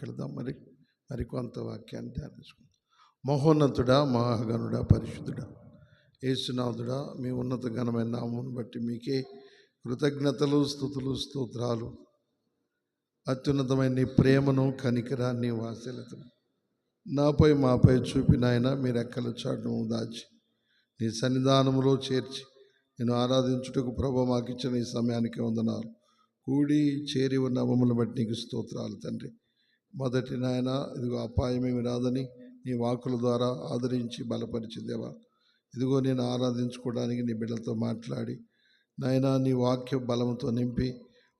ముందుకెళ్దాం. మరికొంత వాక్యాన్ని ధ్యానించుకుందాం. మహోన్నతుడా, మహాగణుడా, పరిశుద్ధుడా, యేసునాథుడా, మీ ఉన్నత ఘనమైన నామమును బట్టి మీకే కృతజ్ఞతలు, స్తుతులు, స్తోత్రాలు. అత్యున్నతమైన నీ ప్రేమను, కనికరాన్ని, వాత్సల్యతను నాపై మాపై చూపిన ఆయన మీ రెక్కల చాటును దాచి నీ సన్నిధానంలో చేర్చి నేను ఆరాధించుటకు ప్రభు మాకు ఇచ్చిన ఈ సమయానికి వందనాలు. కూడి చేరి ఉన్న మమ్మల్ని బట్టి నీకు స్తోత్రాలు తండ్రి. మొదటి నాయన, ఇదిగో అపాయమేమి రాదని నీ వాక్కుల ద్వారా ఆదరించి బలపరిచిందేవా. ఇదిగో నేను ఆరాధించుకోవడానికి నీ బిడ్డలతో మాట్లాడి నాయన నీ వాక్య బలంతో నింపి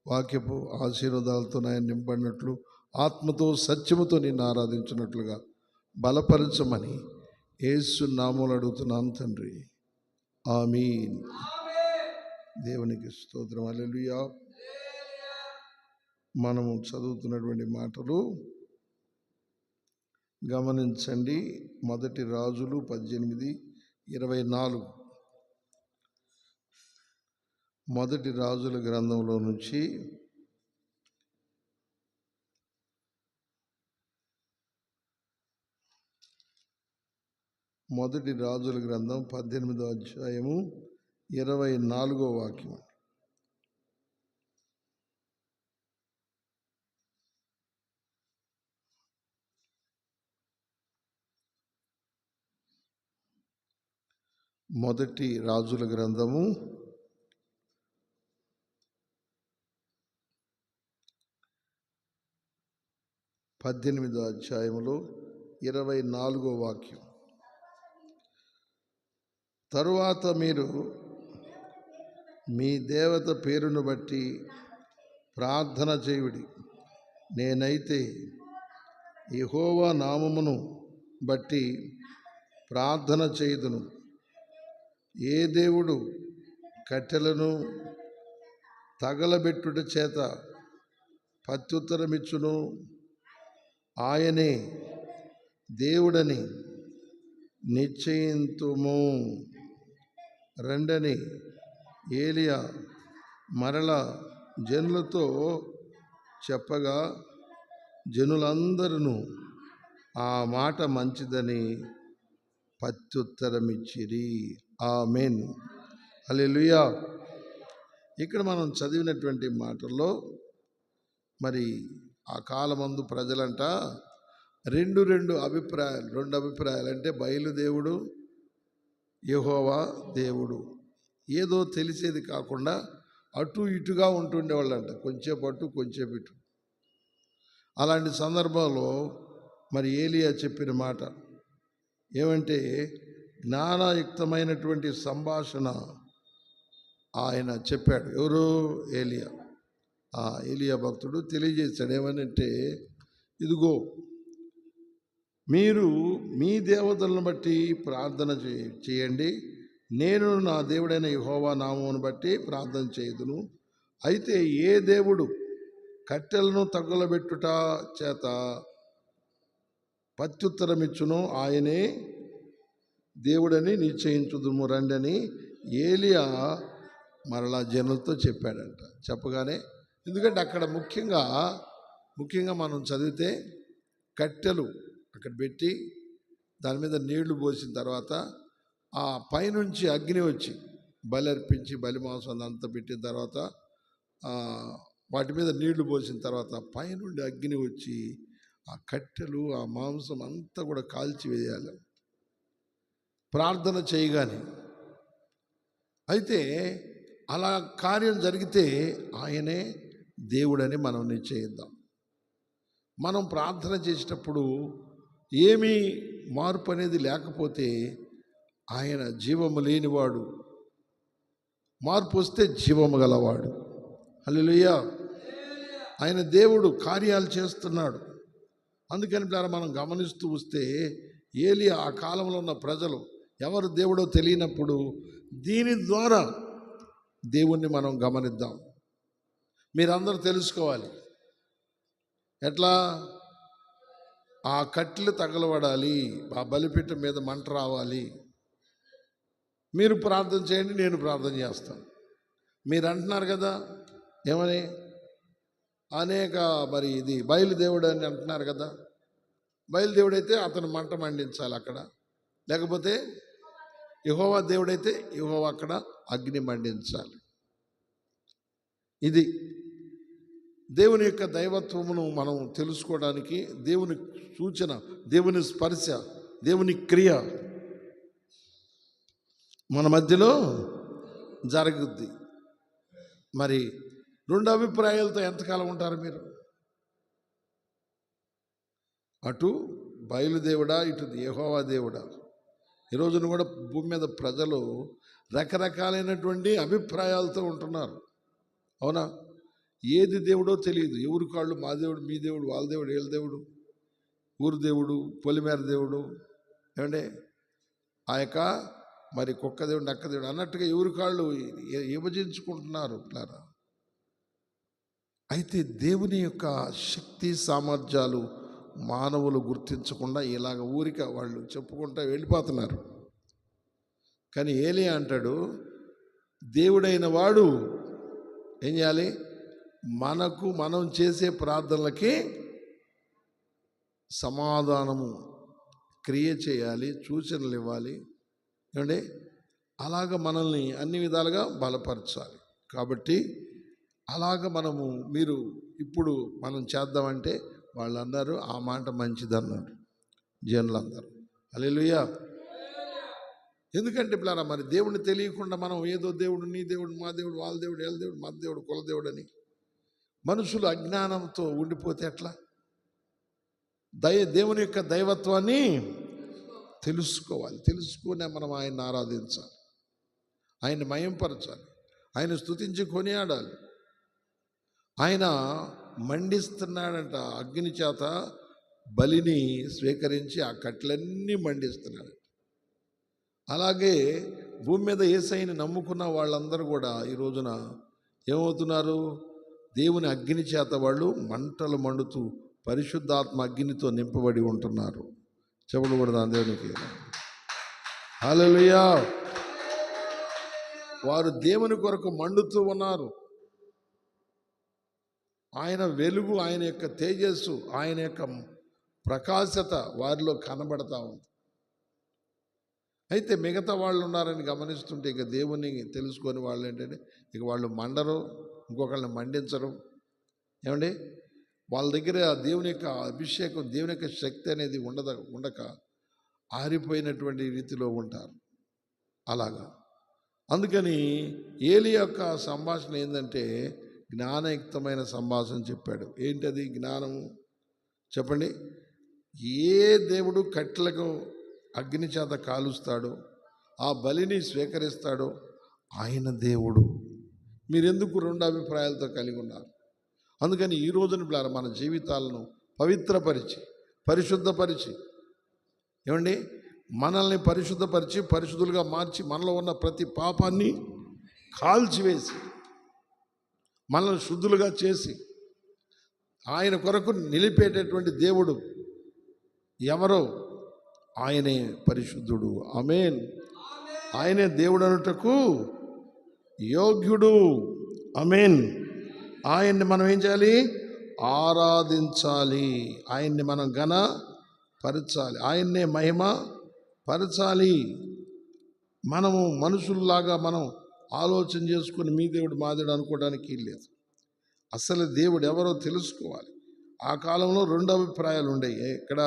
వాక్యపు ఆశీర్వాదాలతో నాయన నింపడినట్లు ఆత్మతో సత్యముతో నిన్ను ఆరాధించినట్లుగా బలపరచమని యేసు నామములో అడుగుతున్నాను తండ్రి. ఆమీన్. దేవునికి స్తోత్రం. హల్లెలూయా. మనము చదువుతున్నటువంటి మాటలు గమనించండి. మొదటి రాజులు 18:24. మొదటి రాజుల గ్రంథంలో నుంచి మొదటి రాజుల గ్రంథం 18వ అధ్యాయము 24వ వాక్యం. మొదటి రాజుల గ్రంథము 18వ అధ్యాయములో 24వ వాక్యం. తరువాత మీరు మీ దేవత పేరును బట్టి ప్రార్థన చేయుడి. నేనైతే యెహోవా నామమును బట్టి ప్రార్థన చేయుదును. ఏ దేవుడు కట్టెలను తగలబెట్టుట చేత ప్రత్యుత్తరమిచ్చును ఆయనే దేవుడని నిశ్చయింతుము రండని ఏలియా మరల జనులతో చెప్పగా జనులందరూ ఆ మాట మంచిదని ప్రత్యుత్తరమిచ్చిరి. ఆమేన్. హల్లెలూయా. ఇక్కడ మనం చదివినటువంటి మాటల్లో మరి ఆ కాలమందు ప్రజలంట రెండు అభిప్రాయాలు అంటే బయలుదేవుడు, యెహోవా దేవుడు ఏదో తెలిసేది కాకుండా అటు ఇటుగా ఉంటుండేవాళ్ళంట. కొంచెంసేపు అటు కొంచెంసేపు ఇటు. అలాంటి సందర్భంలో మరి ఏలియా చెప్పిన మాట ఏమంటే జ్ఞానయుక్తమైనటువంటి సంభాషణ ఆయన చెప్పాడు. ఎవరు? ఏలియా. ఏలియా భక్తుడు తెలియజేశాడు. ఏమనంటే ఇదిగో మీరు మీ దేవతలను బట్టి ప్రార్థన చేయండి. నేను నా దేవుడైన యెహోవా నామమును బట్టి ప్రార్థన చేయుదును. అయితే ఏ దేవుడు కట్టెలను తగులబెట్టుట చేత ప్రత్యుత్తరమిచ్చును ఆయనే దేవుడని నిశ్చయించుదుము రండని ఏలియా మరలా జనులతో చెప్పాడంట. చెప్పగానే ఎందుకంటే అక్కడ ముఖ్యంగా మనం చదివితే కట్టెలు అక్కడ పెట్టి దాని మీద నీళ్లు పోసిన తర్వాత ఆ పైనుంచి అగ్ని వచ్చి బలి అర్పించి బలి మాంసం అంతా పెట్టిన తర్వాత వాటి మీద నీళ్లు పోసిన తర్వాత పైనుండి అగ్ని వచ్చి ఆ కట్టెలు ఆ మాంసం అంతా కూడా కాల్చివేయాలి ప్రార్థన చేయగానే. అయితే అలా కార్యం జరిగితే ఆయనే దేవుడని మనం నిశ్చయిద్దాం. మనం ప్రార్థన చేసేటప్పుడు ఏమీ మార్పు అనేది లేకపోతే ఆయన జీవము లేనివాడు, మార్పు వస్తే జీవము గలవాడు. హల్లెలూయా. ఆయన దేవుడు కార్యాలు చేస్తున్నాడు. అందుకని మనం గమనిస్తూ వస్తే ఏలియా ఆ కాలంలో ఉన్న ప్రజలు ఎవరు దేవుడో తెలియనప్పుడు దీని ద్వారా దేవుణ్ణి మనం గమనిద్దాం. మీరందరూ తెలుసుకోవాలి. ఎట్లా? ఆ కట్టెలు తగలబడాలి, ఆ బలిపీఠం మీద మంట రావాలి. మీరు ప్రార్థన చేయండి, నేను ప్రార్థన చేస్తాను. మీరు అంటున్నారు కదా ఏమని? అనేక మరి ఇది బయలుదేవుడు అని అంటున్నారు కదా. బయలుదేవుడైతే అతను మంట మండించాలి అక్కడ, లేకపోతే యెహోవా దేవుడైతే యెహోవా అక్కడ అగ్ని మండించాలి. ఇది దేవుని యొక్క దైవత్వమును మనం తెలుసుకోవడానికి దేవుని సూచన, దేవుని స్పర్శ, దేవుని క్రియ మన మధ్యలో జరుగుద్ది. మరి రెండు అభిప్రాయాలతో ఎంతకాలం ఉంటారు మీరు? అటు బయలుదేవుడా, ఇటు యెహోవా దేవుడా? ఈ రోజున కూడా భూమి మీద ప్రజలు రకరకాలైనటువంటి అభిప్రాయాలతో ఉంటున్నారు. అవునా? ఏది దేవుడో తెలియదు. ఎవరి కాళ్ళు మా దేవుడు, మీ దేవుడు, వాళ్ళ దేవుడు, వీళ్ళ దేవుడు, ఊరు దేవుడు, పొలిమేర దేవుడు, ఏమంటే ఆ యొక్క మరి కుక్క దేవుడు, నక్క దేవుడు అన్నట్టుగా ఎవరి కాళ్ళు విభజించుకుంటున్నారు. అయితే దేవుని యొక్క శక్తి సామర్థ్యాలు మానవులు గుర్తించకుండా ఇలాగ ఊరిక వాళ్ళు చెప్పుకుంటూ వెళ్ళిపోతున్నారు. కానీ ఏలియా అంటాడు, దేవుడైన వాడు ఏం చేయాలి? మనం చేసే ప్రార్థనలకి సమాధానము క్రియ చేయాలి, సూచనలు ఇవ్వాలి. ఏమండి? అలాగ మనల్ని అన్ని విధాలుగా బలపరచాలి. కాబట్టి అలాగ మీరు ఇప్పుడు మనం చేద్దామంటే వాళ్ళు అన్నారు, ఆ మాట మంచిదన్నారు జనులందరూ. హల్లెలూయా. ఎందుకంటే పిల్లరా, మరి దేవుడిని తెలియకుండా మనం ఏదో దేవుడు, నీ దేవుడు, మా దేవుడు, వాళ్ళ దేవుడు, వీళ్ళ దేవుడు, మా దేవుడు, కుల దేవుడు అని మనుషులు అజ్ఞానంతో ఉండిపోతే ఎట్లా? దేవుని యొక్క దైవత్వాన్ని తెలుసుకోవాలి. తెలుసుకునే మనం ఆయన్ని ఆరాధించాలి, ఆయన్ని మయంపరచాలి, ఆయన స్తుతించి కొనియాడాలి. ఆయన మండిస్తున్నాడంట, అగ్ని చేత బలిని స్వీకరించి ఆ కట్లన్నీ మండిస్తున్నాడు. అలాగే భూమి మీద యేసయ్యని నమ్ముకున్న వాళ్ళందరూ కూడా ఈ రోజున ఏమవుతున్నారు? దేవుని అగ్ని చేత వాళ్ళు మంటలు మండుతూ పరిశుద్ధాత్మ అగ్నితో నింపబడి ఉంటున్నారు. చెప్పకూడదా దేవునికి? హల్లెలూయా. వారు దేవుని కొరకు మండుతూ ఉన్నారు. ఆయన వెలుగు, ఆయన యొక్క తేజస్సు, ఆయన యొక్క ప్రకాశత వారిలో కనబడతా ఉంది. అయితే మిగతా వాళ్ళు ఉన్నారని గమనిస్తుంటే ఇక దేవుని తెలుసుకొని వాళ్ళు ఏంటంటే ఇక వాళ్ళు మండరు, ఇంకొకళ్ళని మండించరు. ఏమండి? వాళ్ళ దగ్గర దేవుని యొక్క అభిషేకం, దేవుని యొక్క శక్తి అనేది ఉండక ఆరిపోయినటువంటి రీతిలో ఉంటారు. అలాగా అందుకని ఏలియా యొక్క సంభాషణ ఏంటంటే జ్ఞానయుక్తమైన సంభాషణ చెప్పాడు. ఏంటది జ్ఞానము? చెప్పండి. ఏ దేవుడు కట్టెలకు అగ్ని చేత కాలుస్తాడో, ఆ బలిని స్వీకరిస్తాడో ఆయన దేవుడు. మీరెందుకు రెండు అభిప్రాయాలతో కలిగి ఉన్నారు? అందుకని ఈ రోజున మన జీవితాలను పవిత్రపరిచి, పరిశుద్ధపరిచి, ఏమండి, మనల్ని పరిశుద్ధపరిచి పరిశుద్ధులుగా మార్చి మనలో ఉన్న ప్రతి పాపాన్ని కాల్చివేసి మనల్ని శుద్ధులుగా చేసి ఆయన కొరకు నిలిపేటటువంటి దేవుడు ఎవరో ఆయనే పరిశుద్ధుడు. ఆమేన్. ఆయనే దేవుడు అనుటకు యోగ్యుడు. ఆమేన్. ఆయన్ని మనం ఏం చేయాలి? ఆరాధించాలి. ఆయన్ని మనం ఘనపరచాలి, ఆయన్నే మహిమ పరచాలి. మనము మనుషుల్లాగా మనం ఆలోచన చేసుకుని మీ దేవుడు మా దేవుడు అనుకోవడానికి లేదు. అసలు దేవుడు ఎవరో తెలుసుకోవాలి. ఆ కాలంలో రెండు అభిప్రాయాలు ఉండేవి. ఇక్కడ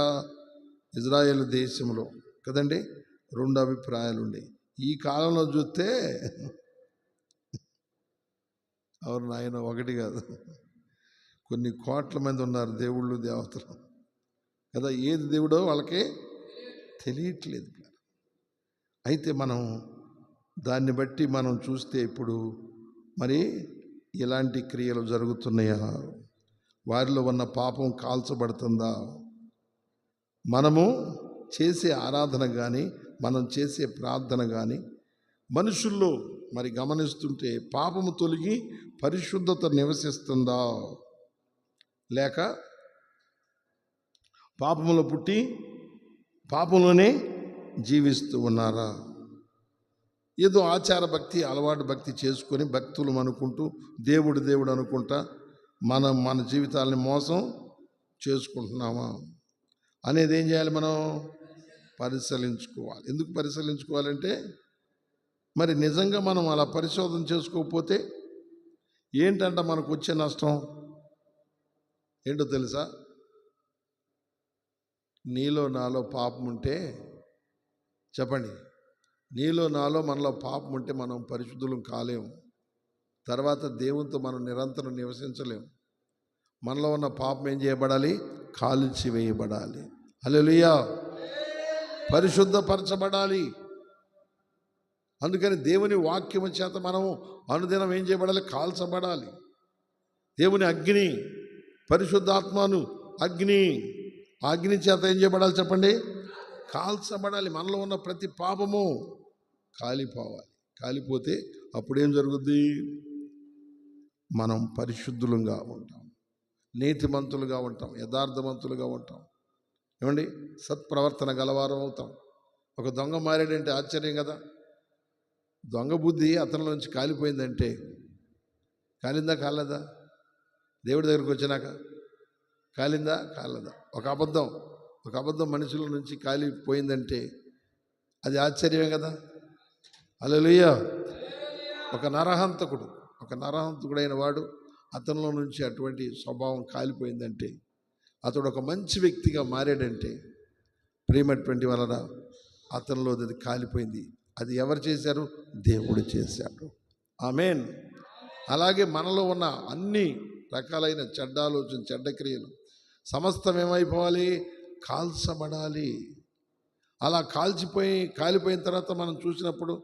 ఇజ్రాయేల్ దేశంలో కదండి రెండు అభిప్రాయాలు ఉండేవి. ఈ కాలంలో చూస్తే ఎవరు నాయన ఒకటి కాదు, కొన్ని కోట్ల మంది ఉన్నారు దేవుళ్ళు, దేవతలు కదా. ఏది దేవుడో వాళ్ళకే తెలియట్లేదు. అయితే మనం దాన్ని బట్టి మనం చూస్తే ఇప్పుడు మరి ఇలాంటి క్రియలు జరుగుతున్నాయా? వారిలో ఉన్న పాపం కాల్చబడుతుందా? మనము చేసే ఆరాధన కానీ మనం చేసే ప్రార్థన కానీ మనుషుల్లో మరి గమనిస్తుంటే పాపము తొలగి పరిశుద్ధత నివసిస్తుందా, లేక పాపములో పుట్టి పాపంలోనే జీవిస్తూ ఉన్నారా? ఏదో ఆచార భక్తి, అలవాటు భక్తి చేసుకొని భక్తులు అనుకుంటూ దేవుడు దేవుడు అనుకుంటా మనం మన జీవితాలని మోసం చేసుకుంటున్నామా అనేది ఏం చేయాలి? మనం పరిశీలించుకోవాలి. ఎందుకు పరిశీలించుకోవాలంటే, మరి నిజంగా మనం అలా పరిశోధన చేసుకోకపోతే ఏంటంట మనకు వచ్చే నష్టం ఏంటో తెలుసా? నీలో నాలో పాపం ఉంటే, చెప్పండి, నీలో నాలో మనలో పాపం ఉంటే మనం పరిశుద్ధులం కాలేము. తర్వాత దేవునితో మనం నిరంతరం నివసించలేము. మనలో ఉన్న పాపం ఏం చేయబడాలి? కాల్చి వేయబడాలి. హల్లెలూయా. పరిశుద్ధపరచబడాలి. అందుకని దేవుని వాక్యము చేత మనము అనుదినం ఏం చేయబడాలి? కాల్చబడాలి. దేవుని అగ్ని, పరిశుద్ధాత్మను అగ్ని చేత ఏం చేయబడాలి చెప్పండి? కాల్చబడాలి. మనలో ఉన్న ప్రతి పాపము కాలిపోవాలి. కాలిపోతే అప్పుడేం జరుగుద్ది? మనం పరిశుద్ధులుగా ఉంటాం, నీతిమంతులుగా ఉంటాం, యథార్థవంతులుగా ఉంటాం. ఏమండి? సత్ప్రవర్తన గలవారం అవుతాం. ఒక దొంగ మారాడంటే ఆశ్చర్యం కదా. దొంగ బుద్ధి అతనిలోంచి కాలిపోయిందంటే, కాలిందా కాలేదా? దేవుడి దగ్గరికి వచ్చినాక కాలిందా కాలేదా? ఒక అబద్ధం మనుషుల నుంచి కాలిపోయిందంటే అది ఆశ్చర్యమే కదా. హల్లెలూయా. ఒక నరహంతకుడైన వాడు అతనిలో నుంచి అటువంటి స్వభావం కాలిపోయిందంటే, అతడు ఒక మంచి వ్యక్తిగా మారాడంటే, ప్రేమటువంటి వలన అతనిలో అది కాలిపోయింది. అది ఎవరు చేశారు? దేవుడు చేశాడు. ఆమేన్. అలాగే మనలో ఉన్న అన్ని రకాలైన చెడ్డ ఆలోచన, చెడ్డ క్రియలు సమస్తం ఏమైపోవాలి? కాల్చబడాలి. అలా కాలిపోయిన తర్వాత మనం చూసినప్పుడు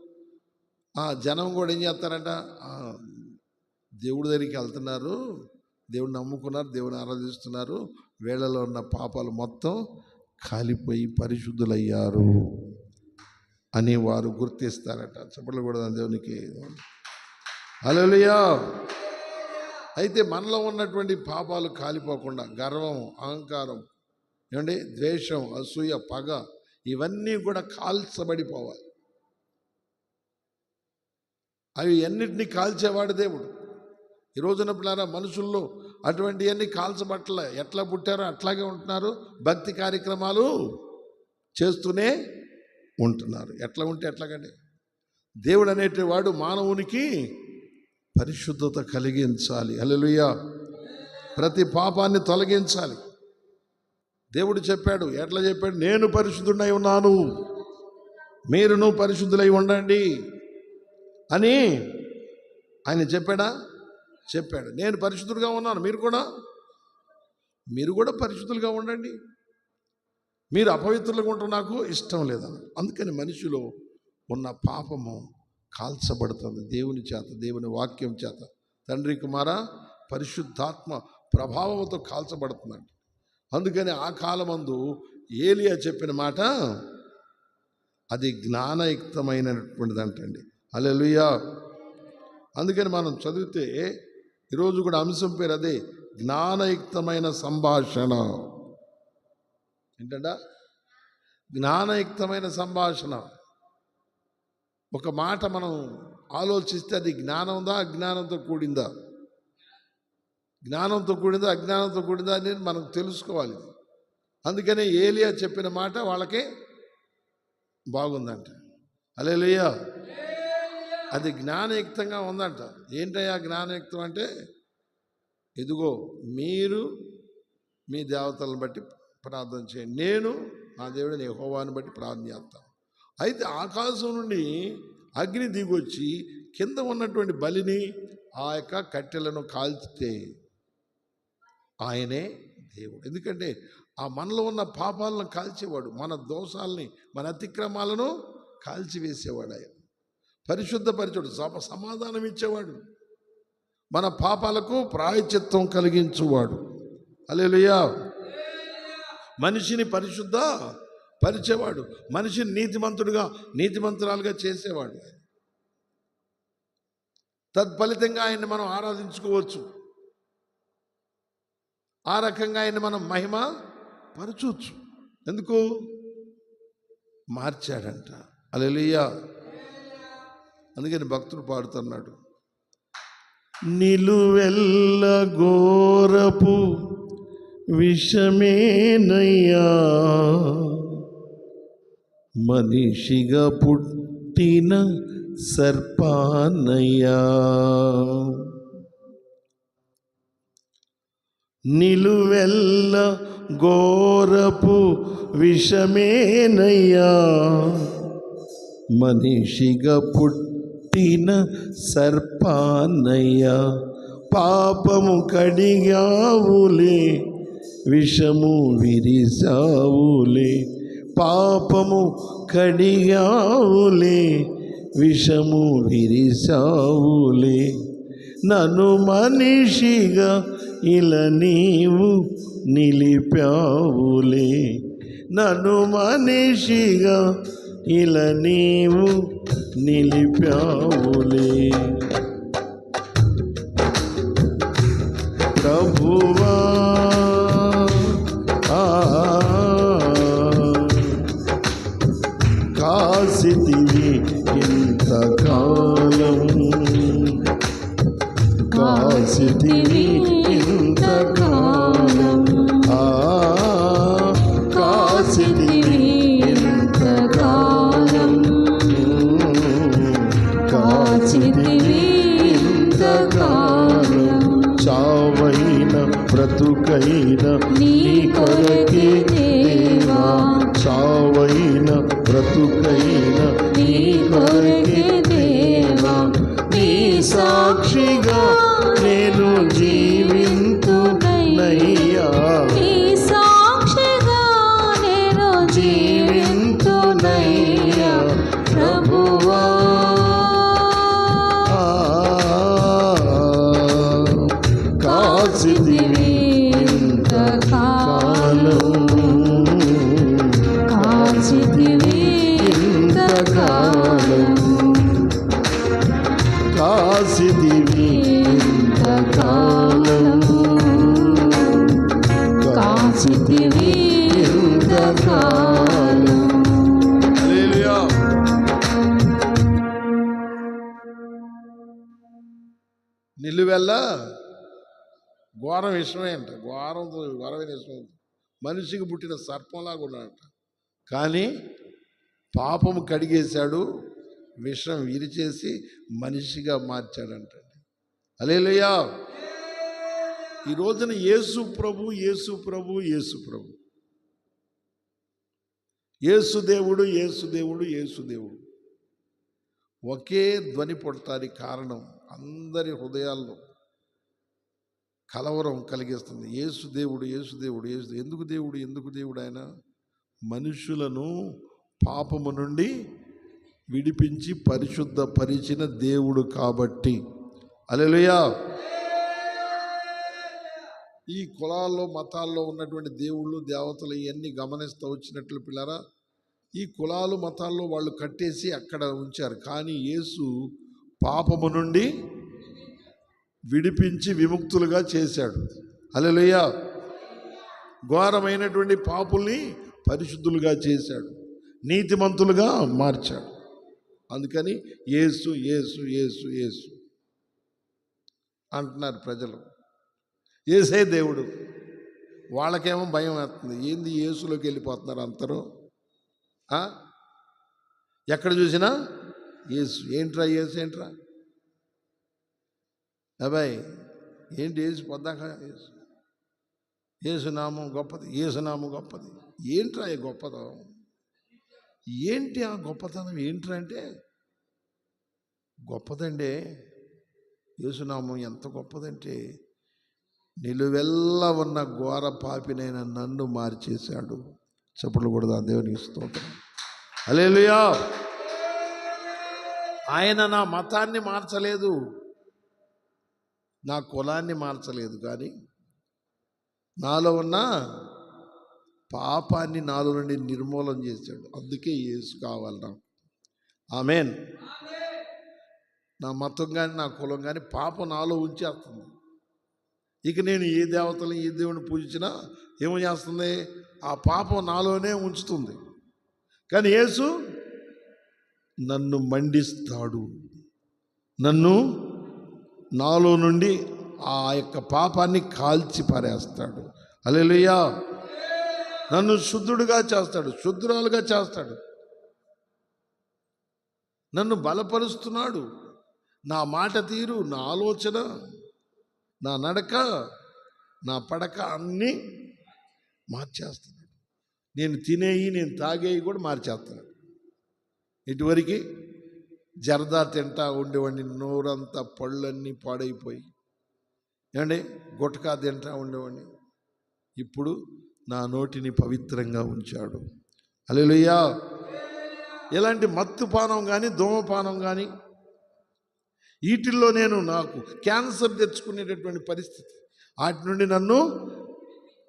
ఆ జనం కూడా ఏం చేస్తారంట? దేవుడి దగ్గరికి వెళ్తున్నారు, దేవుడిని నమ్ముకున్నారు, దేవుని ఆరాధిస్తున్నారు, వీళ్ళలో ఉన్న పాపాలు మొత్తం కాలిపోయి పరిశుద్ధులయ్యారు అని వారు గుర్తిస్తారట. చెప్పలు కూడా దేవునికి. హల్లెలూయా. అయితే మనలో ఉన్నటువంటి పాపాలు కాలిపోకుండా గర్వం, అహంకారం, ఏమండి, ద్వేషం, అసూయ, పగ, ఇవన్నీ కూడా కాల్చబడిపోవాలి. అవి అన్నిటినీ కాల్చేవాడు దేవుడు. ఈ రోజున పిల్లరా మనుషుల్లో అటువంటివన్నీ కాల్చబట్టలే. ఎట్లా పుట్టారో అట్లాగే ఉంటున్నారు. భక్తి కార్యక్రమాలు చేస్తూనే ఉంటున్నారు. ఎట్లా ఉంటే ఎట్లాగండి? దేవుడు అనేటివాడు మానవునికి పరిశుద్ధత కలిగించాలి. హల్లెలూయా. ప్రతి పాపాన్ని తొలగించాలి. దేవుడు చెప్పాడు. ఎట్లా చెప్పాడు? నేను పరిశుద్ధుడై ఉన్నాను, మీరును పరిశుద్ధులై ఉండండి అని ఆయన చెప్పాడా? చెప్పాడు. నేను పరిశుద్ధుడుగా ఉన్నాను, మీరు కూడా పరిశుద్ధులుగా ఉండండి. మీరు అపవిత్రులుగా ఉండటం నాకు ఇష్టం లేదన్న. అందుకని మనిషిలో ఉన్న పాపము కాల్చబడుతుంది దేవుని చేత, దేవుని వాక్యం చేత, తండ్రి కుమార పరిశుద్ధాత్మ ప్రభావంతో కాల్చబడుతుందండి. అందుకని ఆ కాలమందు ఏలియా చెప్పిన మాట అది జ్ఞానయుక్తమైనటువంటిదంటండి. హల్లెలూయా. అందుకని మనం చదివితే ఈరోజు కూడా అంశం పేరు అదే, జ్ఞానయుక్తమైన సంభాషణ. ఏంటంట? జ్ఞానయుక్తమైన సంభాషణ. ఒక మాట మనం ఆలోచిస్తే అది జ్ఞానందా అజ్ఞానంతో కూడిందా? జ్ఞానంతో కూడిందా అజ్ఞానంతో కూడిందా అనేది మనం తెలుసుకోవాలి. అందుకనే ఏలియా చెప్పిన మాట వాళ్ళకి బాగుందంట. హల్లెలూయా. అది జ్ఞానయుక్తంగా ఉందంట. ఏంటయ్యా జ్ఞానయుక్తం అంటే, ఇదిగో మీరు మీ దేవతలను బట్టి ప్రార్థన చేయండి, నేను నా దేవుడిని యెహోవాను బట్టి ప్రార్థన చేస్తాను. అయితే ఆకాశం నుండి అగ్ని దిగొచ్చి కింద ఉన్నటువంటి బలిని, ఆ యొక్క కట్టెలను కాల్చితే ఆయనే దేవుడు. ఎందుకంటే ఆ మనలో ఉన్న పాపాలను కాల్చేవాడు, మన దోషాలని, మన అతిక్రమాలను కాల్చివేసేవాడు. ఆయన పరిశుద్ధపరిచాడు, సమాధానం ఇచ్చేవాడు, మన పాపాలకు ప్రాయశ్చిత్తం కలిగించువాడు. హల్లెలూయా. మనిషిని పరిశుద్ధ పరిచేవాడు, మనిషిని నీతిమంతురాలుగా చేసేవాడు. తత్ఫలితంగా ఆయన్ని మనం ఆరాధించుకోవచ్చు. ఆ రకంగా ఆయన్ని మనం మహిమ పరచవచ్చు. ఎందుకు? మార్చాడంట. హల్లెలూయా. అందుకని భక్తుడు పాడుతున్నాడు, నిలువెల్ల ఘోరపు విషమేనయ్యా, మనిషిగా పుట్టిన సర్పానయ్యా. నిలువెల్ల ఘోరపు విషమేనయ్యా, మనిషిగా పుట్టిన సర్పానయ్యా. పాపము కడిగావులే, విషము విరిసావులే. పాపము కడిగావులే, విషము విరిసావులే. నన్ను మనిషిగా ఇలా నీవు నిలిపావులే. నన్ను మనిషిగా ఇలా నీవు నిలిపావులే. ప్రభువా కాసితివి ఇంతకాలం, కాసితివి ఇంతకాలం, కాసితివి ఇంతకాలం, కాసితివి ఇంతకాలం. చావైన బ్రతుకైన నీ కొరకే దేవా, చావైన బ్రతుకైన నీ కొరకే దేవా. నీ సాక్షిగా నేను జీవింతునయ్యా, నీ సాక్షిగా నేను జీవింతునయ్యా. ప్రభువా కాసితివి ఇంతకాలం, కాసితివి ఇంతకాలం, కాసితివి ఇంతకాలం, కాసితివి ఇంతకాలం. హల్లెలూయా. నిలువెల్ల ఘోరం విషమే అంట, ఘోరమైన విషయం. మనిషికి పుట్టిన సర్పంలాగా ఉన్నాడంట. కానీ పాపము కడిగేశాడు, విషం విరిచేసి మనిషిగా మార్చాడంట. హల్లెలూయా. ఈ రోజున యేసు ప్రభు, యేసు ప్రభు, యేసు ప్రభు, యేసు దేవుడు, యేసు దేవుడు, యేసు దేవుడు ఒకే ధ్వని పుడతానికి కారణం అందరి హృదయాల్లో కలవరం కలిగిస్తుంది. యేసు దేవుడు, యేసు దేవుడు, యేసు. ఎందుకు దేవుడు, ఎందుకు దేవుడు? ఆయన మనుషులను పాపము నుండి విడిపించి పరిశుద్ధపరిచిన దేవుడు కాబట్టి. హల్లెలూయా. ఈ కులాల్లో మతాల్లో ఉన్నటువంటి దేవుళ్ళు దేవతలు ఇవన్నీ గమనిస్తూ వచ్చినట్లు పిల్లరా, ఈ కులాలు మతాల్లో వాళ్ళు కట్టేసి అక్కడ ఉంచారు. కానీ యేసు పాపము నుండి విడిపించి విముక్తులుగా చేశాడు. హల్లెలూయా. ఘోరమైనటువంటి పాపుల్ని పరిశుద్ధులుగా చేశాడు, నీతిమంతులుగా మార్చాడు. అందుకని యేసు యేసు యేసు యేసు అంటున్నారు ప్రజలు. యేసే దేవుడు. వాళ్ళకేమో భయం వేస్తుంది, ఏంది యేసులోకి వెళ్ళిపోతున్నారు అందరూ. ఎక్కడ చూసినా యేసు. ఏంట్రా యేసు, ఏంట్రా అబ్బాయి, ఏంటి యేసు పొద్దాక యేసు, యేసునామం గొప్పది, యేసునామం గొప్పది. ఏంట్రా ఈ గొప్పతనం? ఏంటి ఆ గొప్పతనం? ఏంట్రా అంటే గొప్పదండి. యేసునామం ఎంత గొప్పదంటే నిలువెల్ల ఉన్న ఘోర పాపినైన నన్ను మార్చేశాడు. చప్పట్లు కూడా దేవునికి స్తోత్రం. హల్లెలూయా. ఆయన నా మతాన్ని మార్చలేదు, నా కులాన్ని మార్చలేదు, కానీ నాలో ఉన్న పాపాన్ని నాలో నుండి నిర్మూలన చేశాడు. అందుకే యేసు కావాలి నాకు. ఆమేన్. నా మతం కానీ నా కులం కానీ పాపం నాలో ఉంచేస్తుంది. ఇక నేను ఏ దేవతలను ఏ దేవుని పూజించినా ఏమో చేస్తుంది, ఆ పాపం నాలోనే ఉంచుతుంది. కానీ యేసు నన్ను మండిస్తాడు, నన్ను నాలో నుండి ఆ యొక్క పాపాన్ని కాల్చి పారేస్తాడు. హల్లెలూయా. నన్ను శుద్ధుడుగా చేస్తాడు, శుద్ధురాలుగా చేస్తాడు. నన్ను బలపరుస్తున్నాడు. నా మాట తీరు, నా ఆలోచన, నా నడక, నా పడక అన్నీ మార్చేస్తున్నాడు. నేను తినేయి, నేను తాగేవి కూడా మార్చేస్తున్నాడు. ఇటువరకు జరదా తింటా ఉండేవాడిని, నోరంతా పళ్ళన్నీ పాడైపోయి, ఏమండి గుటకా తింటా ఉండేవాడిని. ఇప్పుడు నా నోటిని పవిత్రంగా ఉంచాడు. హల్లెలూయా. ఎలాంటి మత్తుపానం కానీ, ధూమపానం కానీ, వీటిల్లో నేను నాకు క్యాన్సర్ తెచ్చుకునేటటువంటి పరిస్థితి, వాటి నుండి నన్ను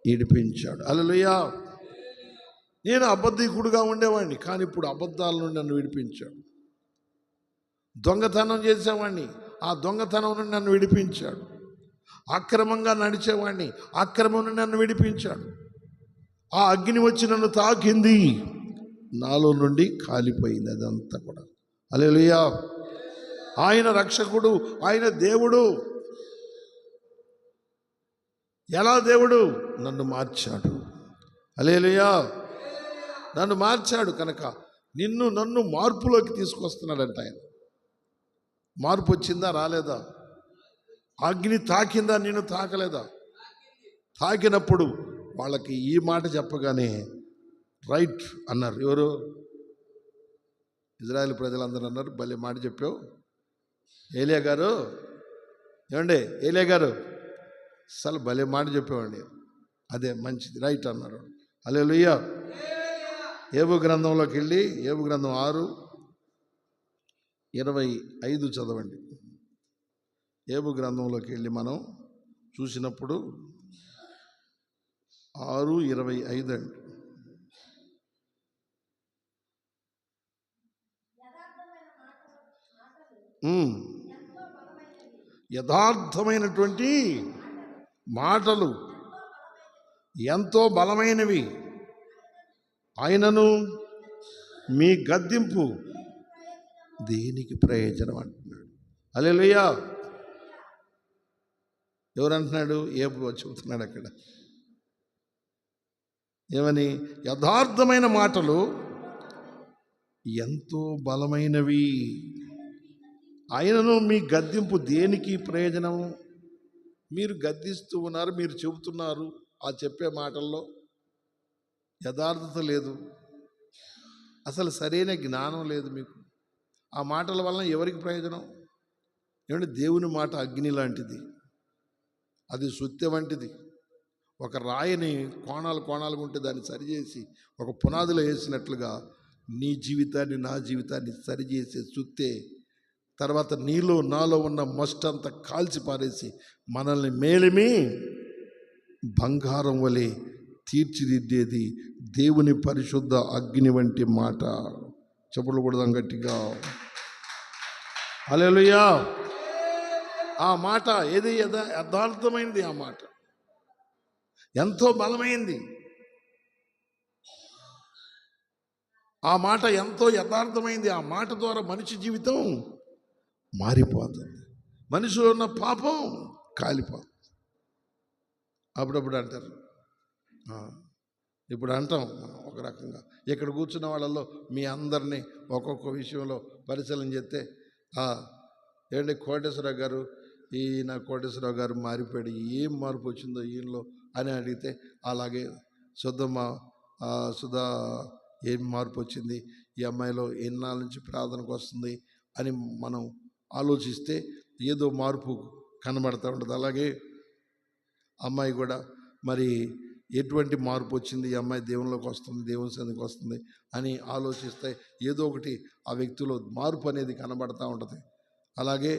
ఈడిపించాడు. హల్లెలూయా. నేను అబద్ధికుడుగా ఉండేవాడిని, కానీ ఇప్పుడు అబద్ధాల నుండి నన్ను విడిపించాడు. దొంగతనం చేసేవాడిని, ఆ దొంగతనం నుండి నన్ను విడిపించాడు. అక్రమంగా నడిచేవాడిని, అక్రమం నుండి నన్ను విడిపించాడు. ఆ అగ్ని వచ్చి నన్ను తాకింది, నాలో నుండి కాలిపోయింది అదంతా కూడా. హల్లెలూయా. ఆయన రక్షకుడు, ఆయన దేవుడు. ఎలా దేవుడు? నన్ను మార్చాడు. హల్లెలూయా. నన్ను మార్చాడు కనుక నన్ను మార్పులోకి తీసుకొస్తున్నాడంట ఆయన. మార్పు వచ్చిందా, రాలేదా? అగ్ని తాకిందా, నిన్ను తాకలేదా? తాకినప్పుడు వాళ్ళకి ఈ మాట చెప్పగానే రైట్ అన్నారు. ఎవరు? ఇజ్రాయెల్ ప్రజలందరూ అన్నారు, భలే మాట చెప్పావు ఏలియా గారు. ఏమండి ఏలియా గారు, అసలు భలే మాట చెప్పేవాడిని. అదే మంచిది, రైట్ అన్నారు. హల్లెలూయా. ఏబు గ్రంథంలోకి వెళ్ళి, ఏబు గ్రంథం 6:25 చదవండి. ఏబు గ్రంథంలోకి వెళ్ళి మనం చూసినప్పుడు 6:25 అండి. యథార్థమైనటువంటి మాటలు ఎంతో బలమైనవి, ఆయనను మీ గద్దింపు దేనికి ప్రయోజనం అంటున్నాడు. హల్లెలూయా. ఎవరు అంటున్నాడు? ఏబు చెబుతున్నాడు అక్కడ. ఏమని? యథార్థమైన మాటలు ఎంతో బలమైనవి, ఆయనను మీ గద్దింపు దేనికి ప్రయోజనము. మీరు గద్దిస్తూ ఉన్నారు, మీరు చెబుతున్నారు, ఆ చెప్పే మాటల్లో యథార్థత లేదు, అసలు సరైన జ్ఞానం లేదు మీకు. ఆ మాటల వలన ఎవరికి ప్రయోజనం? ఏమంటే దేవుని మాట అగ్ని లాంటిది, అది సుత్తె వంటిది. ఒక రాయిని కోణాలుగా ఉంటే దాన్ని సరిచేసి ఒక పునాదిలో వేసినట్లుగా నీ జీవితాన్ని, నా జీవితాన్ని సరిచేసే సుత్తే తర్వాత నీలో నాలో ఉన్న మస్టంతా కాల్చి పారేసి మనల్ని మేలిమి బంగారం వలె తీర్చిదిద్దేది దేవుని పరిశుద్ధ అగ్ని వంటి మాట. చెప్పులు కొడదాం గట్టిగా. హల్లెలూయా. ఆ మాట ఏది? యథార్థమైనది. ఆ మాట ఎంతో బలమైంది. ఆ మాట ఎంతో యథార్థమైంది. ఆ మాట ద్వారా మనిషి జీవితం మారిపోతుంది, మనిషిలో ఉన్న పాపం కాలిపోతుంది. అప్పుడప్పుడు అంటారు, ఇప్పుడు అంటాం ఒక రకంగా. ఇక్కడ కూర్చున్న వాళ్ళల్లో మీ అందరినీ ఒక్కొక్క విషయంలో పరిశీలన చేస్తే, ఏంటి కోటేశ్వరరావు గారు, కోటేశ్వరరావు గారు మారిపోయాడు, ఏం మార్పు వచ్చిందో ఈయనలో అని అడిగితే, అలాగే సుధా ఏం మార్పు వచ్చింది, ఈ అమ్మాయిలో ఎన్నాళ్ళ నుంచి ప్రార్థనకు వస్తుంది అని మనం ఆలోచిస్తే ఏదో మార్పు కనబడతా ఉంటుంది. అలాగే అమ్మాయి కూడా మరి ఎటువంటి మార్పు వచ్చింది, ఈ అమ్మాయి దేవునిలోకి వస్తుంది, దేవుని సన్నిధికి వస్తుంది అని ఆలోచిస్తే ఏదో ఒకటి ఆ వ్యక్తిలో మార్పు అనేది కనబడతా ఉంటుంది. అలాగే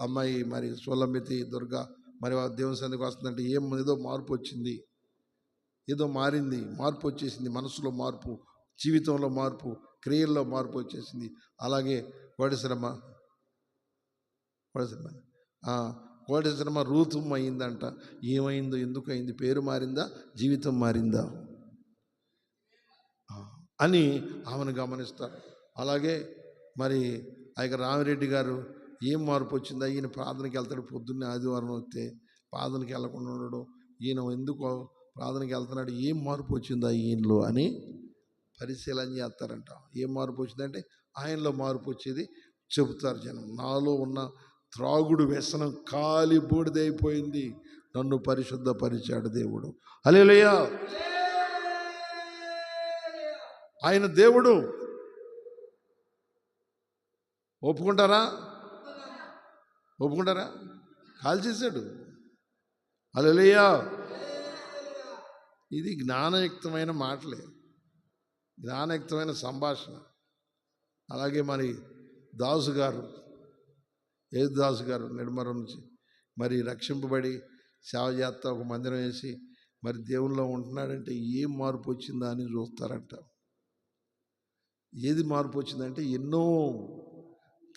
అమ్మాయి మరి సోలంబితి దుర్గా మరి దేవుని సన్నిధికి వస్తుందంటే ఏదో మార్పు వచ్చింది, ఏదో మారింది, మార్పు వచ్చేసింది, మనసులో మార్పు, జీవితంలో మార్పు, క్రియల్లో మార్పు వచ్చేసింది. అలాగే కోటేశ్వరమ్మ రూతు అయిందంట. ఏమైందో, ఎందుకు అయింది, పేరు మారిందా, జీవితం మారిందా అని ఆమెను గమనిస్తారు. అలాగే మరి రామిరెడ్డి గారు ఏం మార్పు వచ్చిందా? ఈయన ప్రార్థనకి వెళ్తాడు, పొద్దున్నే ఆదివారం వస్తే ప్రార్థనకి వెళ్ళకుండా ఉండడం, ఈయన ఎందుకు ప్రార్థనకి వెళ్తున్నాడు, ఏం మార్పు వచ్చిందా ఈయనలో అని పరిశీలన చేస్తారంట. ఏం మార్పు వచ్చిందంటే ఆయనలో మార్పు వచ్చేది చెబుతారు జనం. నాలో ఉన్న త్రాగుడు వ్యసనం కాలి బూడిదైపోయింది, నన్ను పరిశుద్ధపరిచాడు దేవుడు. హల్లెలూయా. ఆయన దేవుడు. ఒప్పుకుంటారా? ఒప్పుకుంటారా? కాల్ చేశాడు. హల్లెలూయా. ఇది జ్ఞానయుక్తమైన మాటలే, జ్ఞానయుక్తమైన సంభాషణ. అలాగే మరి దాసు గారు, దాసు గారు నెడమరం నుంచి మరి రక్షింపబడి సేవ చేస్తా ఒక మందిరం వేసి మరి దేవుల్లో ఉంటున్నాడంటే ఏం మార్పు వచ్చిందా అని చూస్తారంట. ఏది మార్పు వచ్చిందంటే ఎన్నో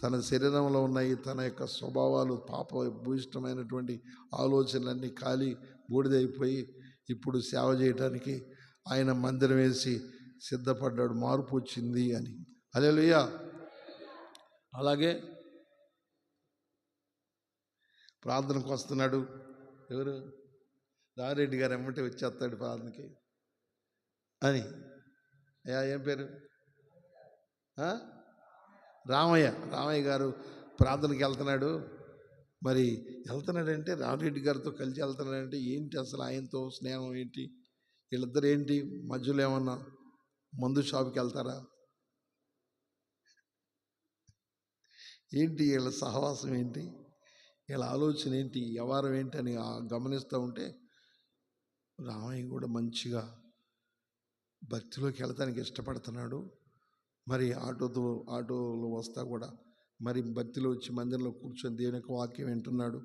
తన శరీరంలో ఉన్నాయి, తన యొక్క స్వభావాలు, పాప భూయిష్టమైనటువంటి ఆలోచనలన్నీ ఖాళీ బూడిదైపోయి ఇప్పుడు సేవ చేయడానికి ఆయన మందిరం వేసి సిద్ధపడ్డాడు, మార్పు వచ్చింది అని. హల్లెలూయా. అలాగే ప్రార్థనకు వస్తున్నాడు. ఎవరు? రారెడ్డి గారు ఎమ్మటే వచ్చేస్తాడు ప్రార్థనకి అని. ఏం పేరు? రామయ్య గారు ప్రార్థనకి వెళ్తున్నాడు. మరి వెళ్తున్నాడంటే రామరెడ్డి గారితో కలిసి వెళ్తున్నాడంటే ఏంటి అసలు ఆయనతో స్నేహం ఏంటి? వీళ్ళిద్దరు ఏంటి మధ్యలో ఏమన్నా మందు షాపుకి వెళ్తారా ఏంటి? వీళ్ళ సహవాసం ఏంటి? వీళ్ళ ఆలోచన ఏంటి? వ్యవహారం ఏంటి అని గమనిస్తూ ఉంటే రామయ్య కూడా మంచిగా భక్తిలోకి వెళ్ళటానికి ఇష్టపడుతున్నాడు. మరి ఆటోలో వస్తా కూడా మరి భక్తిలో వచ్చి మందిరంలో కూర్చొని దేవుని యొక్క వాక్యం వింటున్నాడు.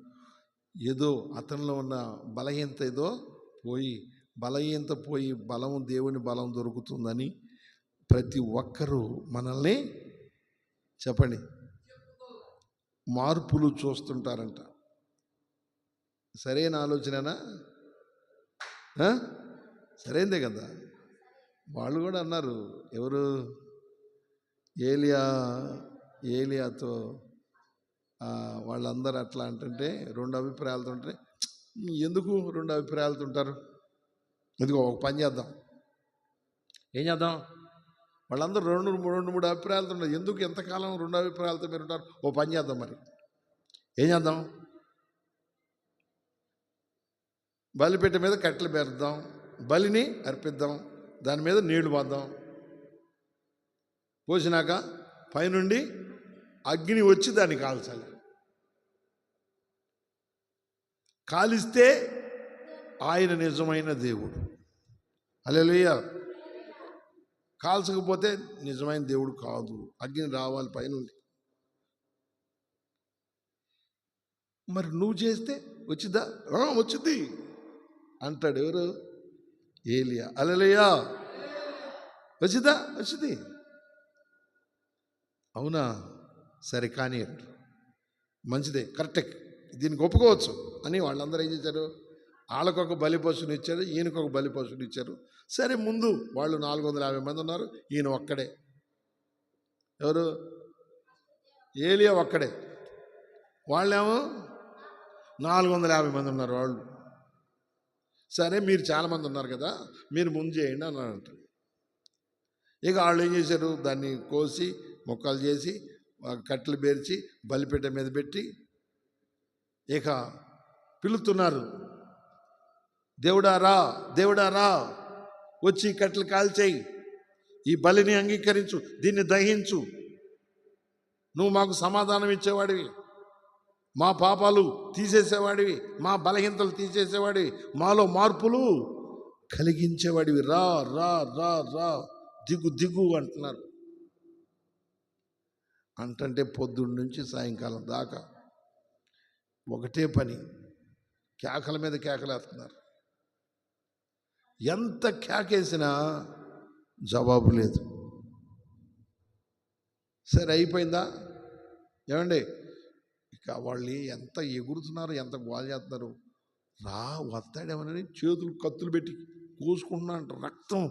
ఏదో అతనిలో ఉన్న బలహీనత ఏదో పోయి బలము, దేవుని బలం దొరుకుతుందని ప్రతి ఒక్కరూ మనల్ని చెప్పండి మార్పులు చూస్తుంటారంట. సరైన ఆలోచనేనా? సరైందే కదా. వాళ్ళు కూడా అన్నారు. ఎవరు? ఏలియాతో వాళ్ళందరూ అట్లా అంటుంటే రెండు అభిప్రాయాలతో ఉంటే, ఎందుకు రెండు అభిప్రాయాలతో ఉంటారు? ఎందుకో ఒక పని చేద్దాం. ఏం చేద్దాం? వాళ్ళందరూ రెండు మూడు అభిప్రాయాలతో ఉంటారు. ఎందుకు ఎంతకాలం రెండు అభిప్రాయాలతో మీరు ఉంటారు? ఓ పని చేద్దాం. మరి ఏం చేద్దాం? బలిపీఠ మీద కట్టెలు పేరుద్దాం, బలిని అర్పిద్దాం, దాని మీద నీళ్లు పోద్దాం, పోసినాక పైనుండి అగ్ని వచ్చి దాన్ని కాల్చాలి. కాలిస్తే ఆయన నిజమైన దేవుడు. హల్లెలూయా. కాల్చకపోతే నిజమైన దేవుడు కాదు. అగ్ని రావాలి పైనుండి. మరి నువ్వు చేస్తే వచ్చిద్దా? వచ్చింది అంటాడు. ఎవరు? ఏలియా. హల్లెలూయా. వచ్చిందా? వచ్చింది. అవునా? సరే కానీ మంచిదే, కరెక్టే, దీనికి ఒప్పుకోవచ్చు అని వాళ్ళందరూ ఏం చేశారు? వాళ్ళకొక బలిపశుని ఇచ్చారు, ఈయనకొక బలిపశుని ఇచ్చారు. సరే ముందు వాళ్ళు 450 మంది ఉన్నారు, ఈయన ఒక్కడే. ఎవరు? ఏలియా ఒక్కడే. వాళ్ళేమో 450 మంది ఉన్నారు వాళ్ళు. సరే మీరు చాలామంది ఉన్నారు కదా, మీరు ముందు చేయండి అని అంటారు. ఇక వాళ్ళు ఏం చేశారు? దాన్ని కోసి మొక్కలు చేసి కట్టెలు పేర్చి బలిపీఠ మీద పెట్టి ఇక పిలుస్తున్నారు. దేవుడారా, దేవుడారా, వచ్చి కట్టెలు కాల్చేయి, ఈ బలిని అంగీకరించు, దీన్ని దహించు, నువ్వు మాకు సమాధానం ఇచ్చేవాడివి, మా పాపాలు తీసేసేవాడివి, మా బలహీనతలు తీసేసేవాడివి, మాలో మార్పులు కలిగించేవాడివి, రా రా రా రా, దిగు దిగు అంటున్నారు. అంటే పొద్దున్న నుంచి సాయంకాలం దాకా ఒకటే పని, కేకల మీద కేకలేస్తున్నారు. ఎంత కేకేసినా జవాబు లేదు. సరే అయిపోయిందా? ఏమండి, ఇక వాళ్ళు ఎంత ఎగురుతున్నారు, ఎంత గోల చేస్తున్నారు. వస్తాడేమని చేతులు కత్తులు పెట్టి కోసుకుంటున్నా అంట. రక్తం,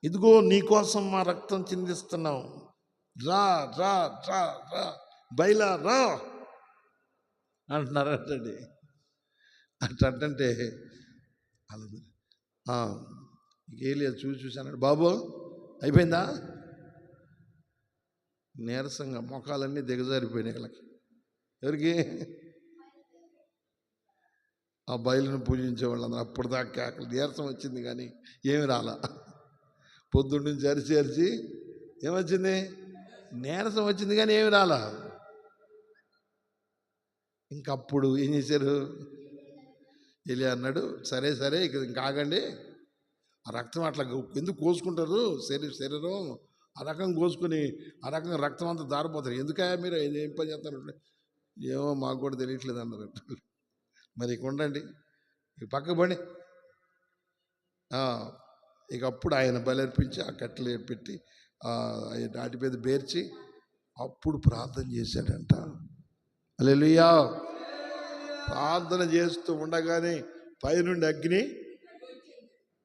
ఇదిగో నీకోసం మా రక్తం చిందిస్తున్నాం, రా రా రా రా, బయలా రా అంటున్నారంటండి. అట్టంటే అలా ఏలియా చూశానండి, బాబు అయిపోయిందా? నీరసంగా మొఖాలన్నీ దిగజారిపోయినాయి వాళ్ళకి. ఎవరికి? ఆ బయలును పూజించే వాళ్ళందరూ. అప్పటిదాకా కేకలు, నీరసం వచ్చింది కానీ ఏమి రాలా. పొద్దున్నుంచి అరిచి ఏమొచ్చింది? నీరసం వచ్చింది కానీ ఏమి రాలా. ఇంకప్పుడు ఏం చేశారు? ఏలియా అన్నాడు, సరే సరే ఇక ఇంకా ఆగండి, ఆ రక్తం అట్లా ఎందుకు కోసుకుంటారు? శరీరం ఆ రకం కోసుకొని ఆ రకంగా రక్తం అంతా దారిపోతారు, ఎందుకయ్యా మీరు ఏం పని చేస్తారు? ఏమో మాకు కూడా తెలియట్లేదు అన్నారు. మరి ఇక ఉండండి, ఇక పక్క పడి ఇక అప్పుడు ఆయన బలర్పించి ఆ కట్టెలు పెట్టి వాటి మీద బేర్చి అప్పుడు ప్రార్థన చేశాడంట. హల్లెలూయా. ప్రార్థన చేస్తూ ఉండగానే పైనుండి అగ్ని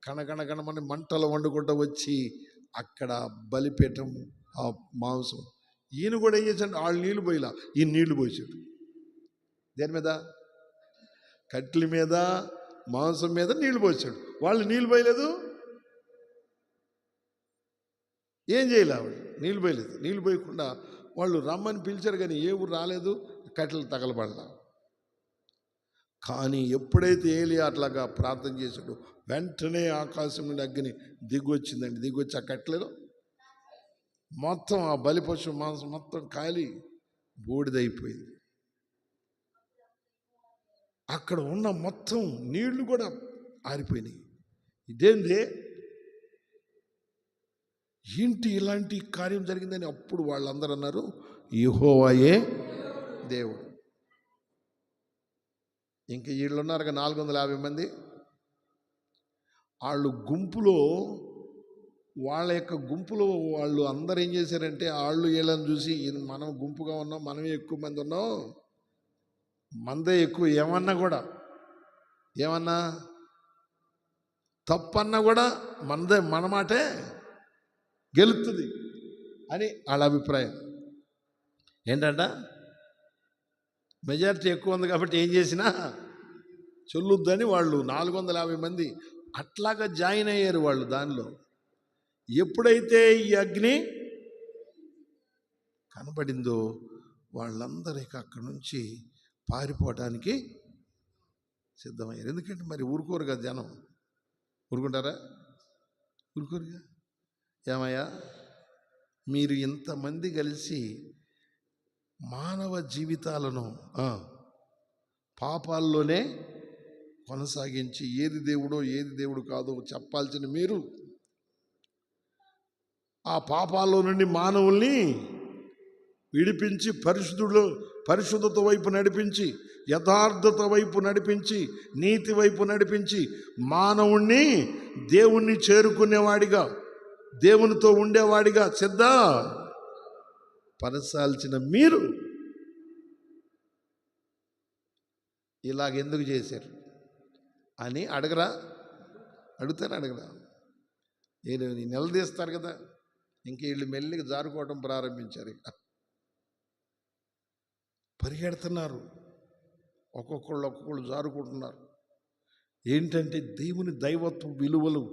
కణకణకణమని మంటలు వండుకుంటూ వచ్చి అక్కడ బలిపీఠం, ఆ మాంసం. ఈయన కూడా ఏం చేశాడు? వాళ్ళు నీళ్లు పోయిలా, ఈయన నీళ్లు పోసాడు. దేని మీద? కట్టెల మీద, మాంసం మీద నీళ్లు పోసాడు. వాళ్ళు నీళ్లు పోయలేదు, ఏం చేయలే. ఆవిడ నీళ్లు పోయలేదు. నీళ్లు పోయకుండా వాళ్ళు రమ్మని పిలిచారు కానీ ఏ ఊరు రాలేదు, కట్టెలు తగలబడలా. కానీ ఎప్పుడైతే ఏలియా అట్లాగా ప్రార్థన చేశాడో వెంటనే ఆకాశం నుండి అగ్ని దిగొచ్చిందండి. దిగొచ్చి ఆ కట్టెలో మొత్తం ఆ బలిపశు మాంసం మొత్తం కాలి బూడిదైపోయింది. అక్కడ ఉన్న మొత్తం నీళ్లు కూడా ఆరిపోయినాయి. ఇదేంది, ఏంటి ఇలాంటి కార్యం జరిగిందని అప్పుడు వాళ్ళందరూ అన్నారు, యెహోవాయే దేవుడు. ఇంక వీళ్ళు ఉన్నారు 450 మంది. వాళ్ళు గుంపులో, వాళ్ళ యొక్క గుంపులో వాళ్ళు అందరూ ఏం చేశారంటే, వాళ్ళు వీళ్ళని చూసి మనం గుంపుగా ఉన్నాం, మనమే ఎక్కువ మంది ఉన్నాం, మందే ఎక్కువ, ఏమన్నా తప్పన్నా కూడా మన మాటే గెలుస్తుంది అని వాళ్ళ అభిప్రాయం. ఏంటంట, మెజారిటీ ఎక్కువ ఉంది కాబట్టి ఏం చేసినా చెల్లుద్దని వాళ్ళు 450 మంది అట్లాగా జాయిన్ అయ్యారు వాళ్ళు దానిలో. ఎప్పుడైతే ఈ అగ్ని కనబడిందో వాళ్ళందరికీ అక్కడి నుంచి పారిపోవటానికి సిద్ధమయ్యారు. ఎందుకంటే మరి ఊరుకోరు కదా జనం. ఊరుకుంటారా? ఊరుకోరుగా. ఏమయ్యా, మీరు ఇంతమంది కలిసి మానవ జీవితాలను పాపాల్లోనే కొనసాగించి ఏది దేవుడో ఏది దేవుడు కాదో చెప్పాల్సిన మీరు ఆ పాపాల్లో నుండి మానవుల్ని విడిపించి పరిశుద్ధత వైపు నడిపించి, యథార్థత వైపు నడిపించి, నీతి వైపు నడిపించి మానవుణ్ణి దేవుణ్ణి చేరుకునేవాడిగా, దేవునితో ఉండేవాడిగా పరచాల్సిన మీరు ఇలాగెందుకు చేశారు అని అడుగుతారా? వీళ్ళు నిలదీస్తారు కదా. ఇంక వీళ్ళు మెల్లిగా జారుకోవడం ప్రారంభించారు. ఇక పరిగెడుతున్నారు, ఒక్కొక్కళ్ళు జారుకుంటున్నారు. ఏంటంటే దేవుని దైవత్వ విలువలు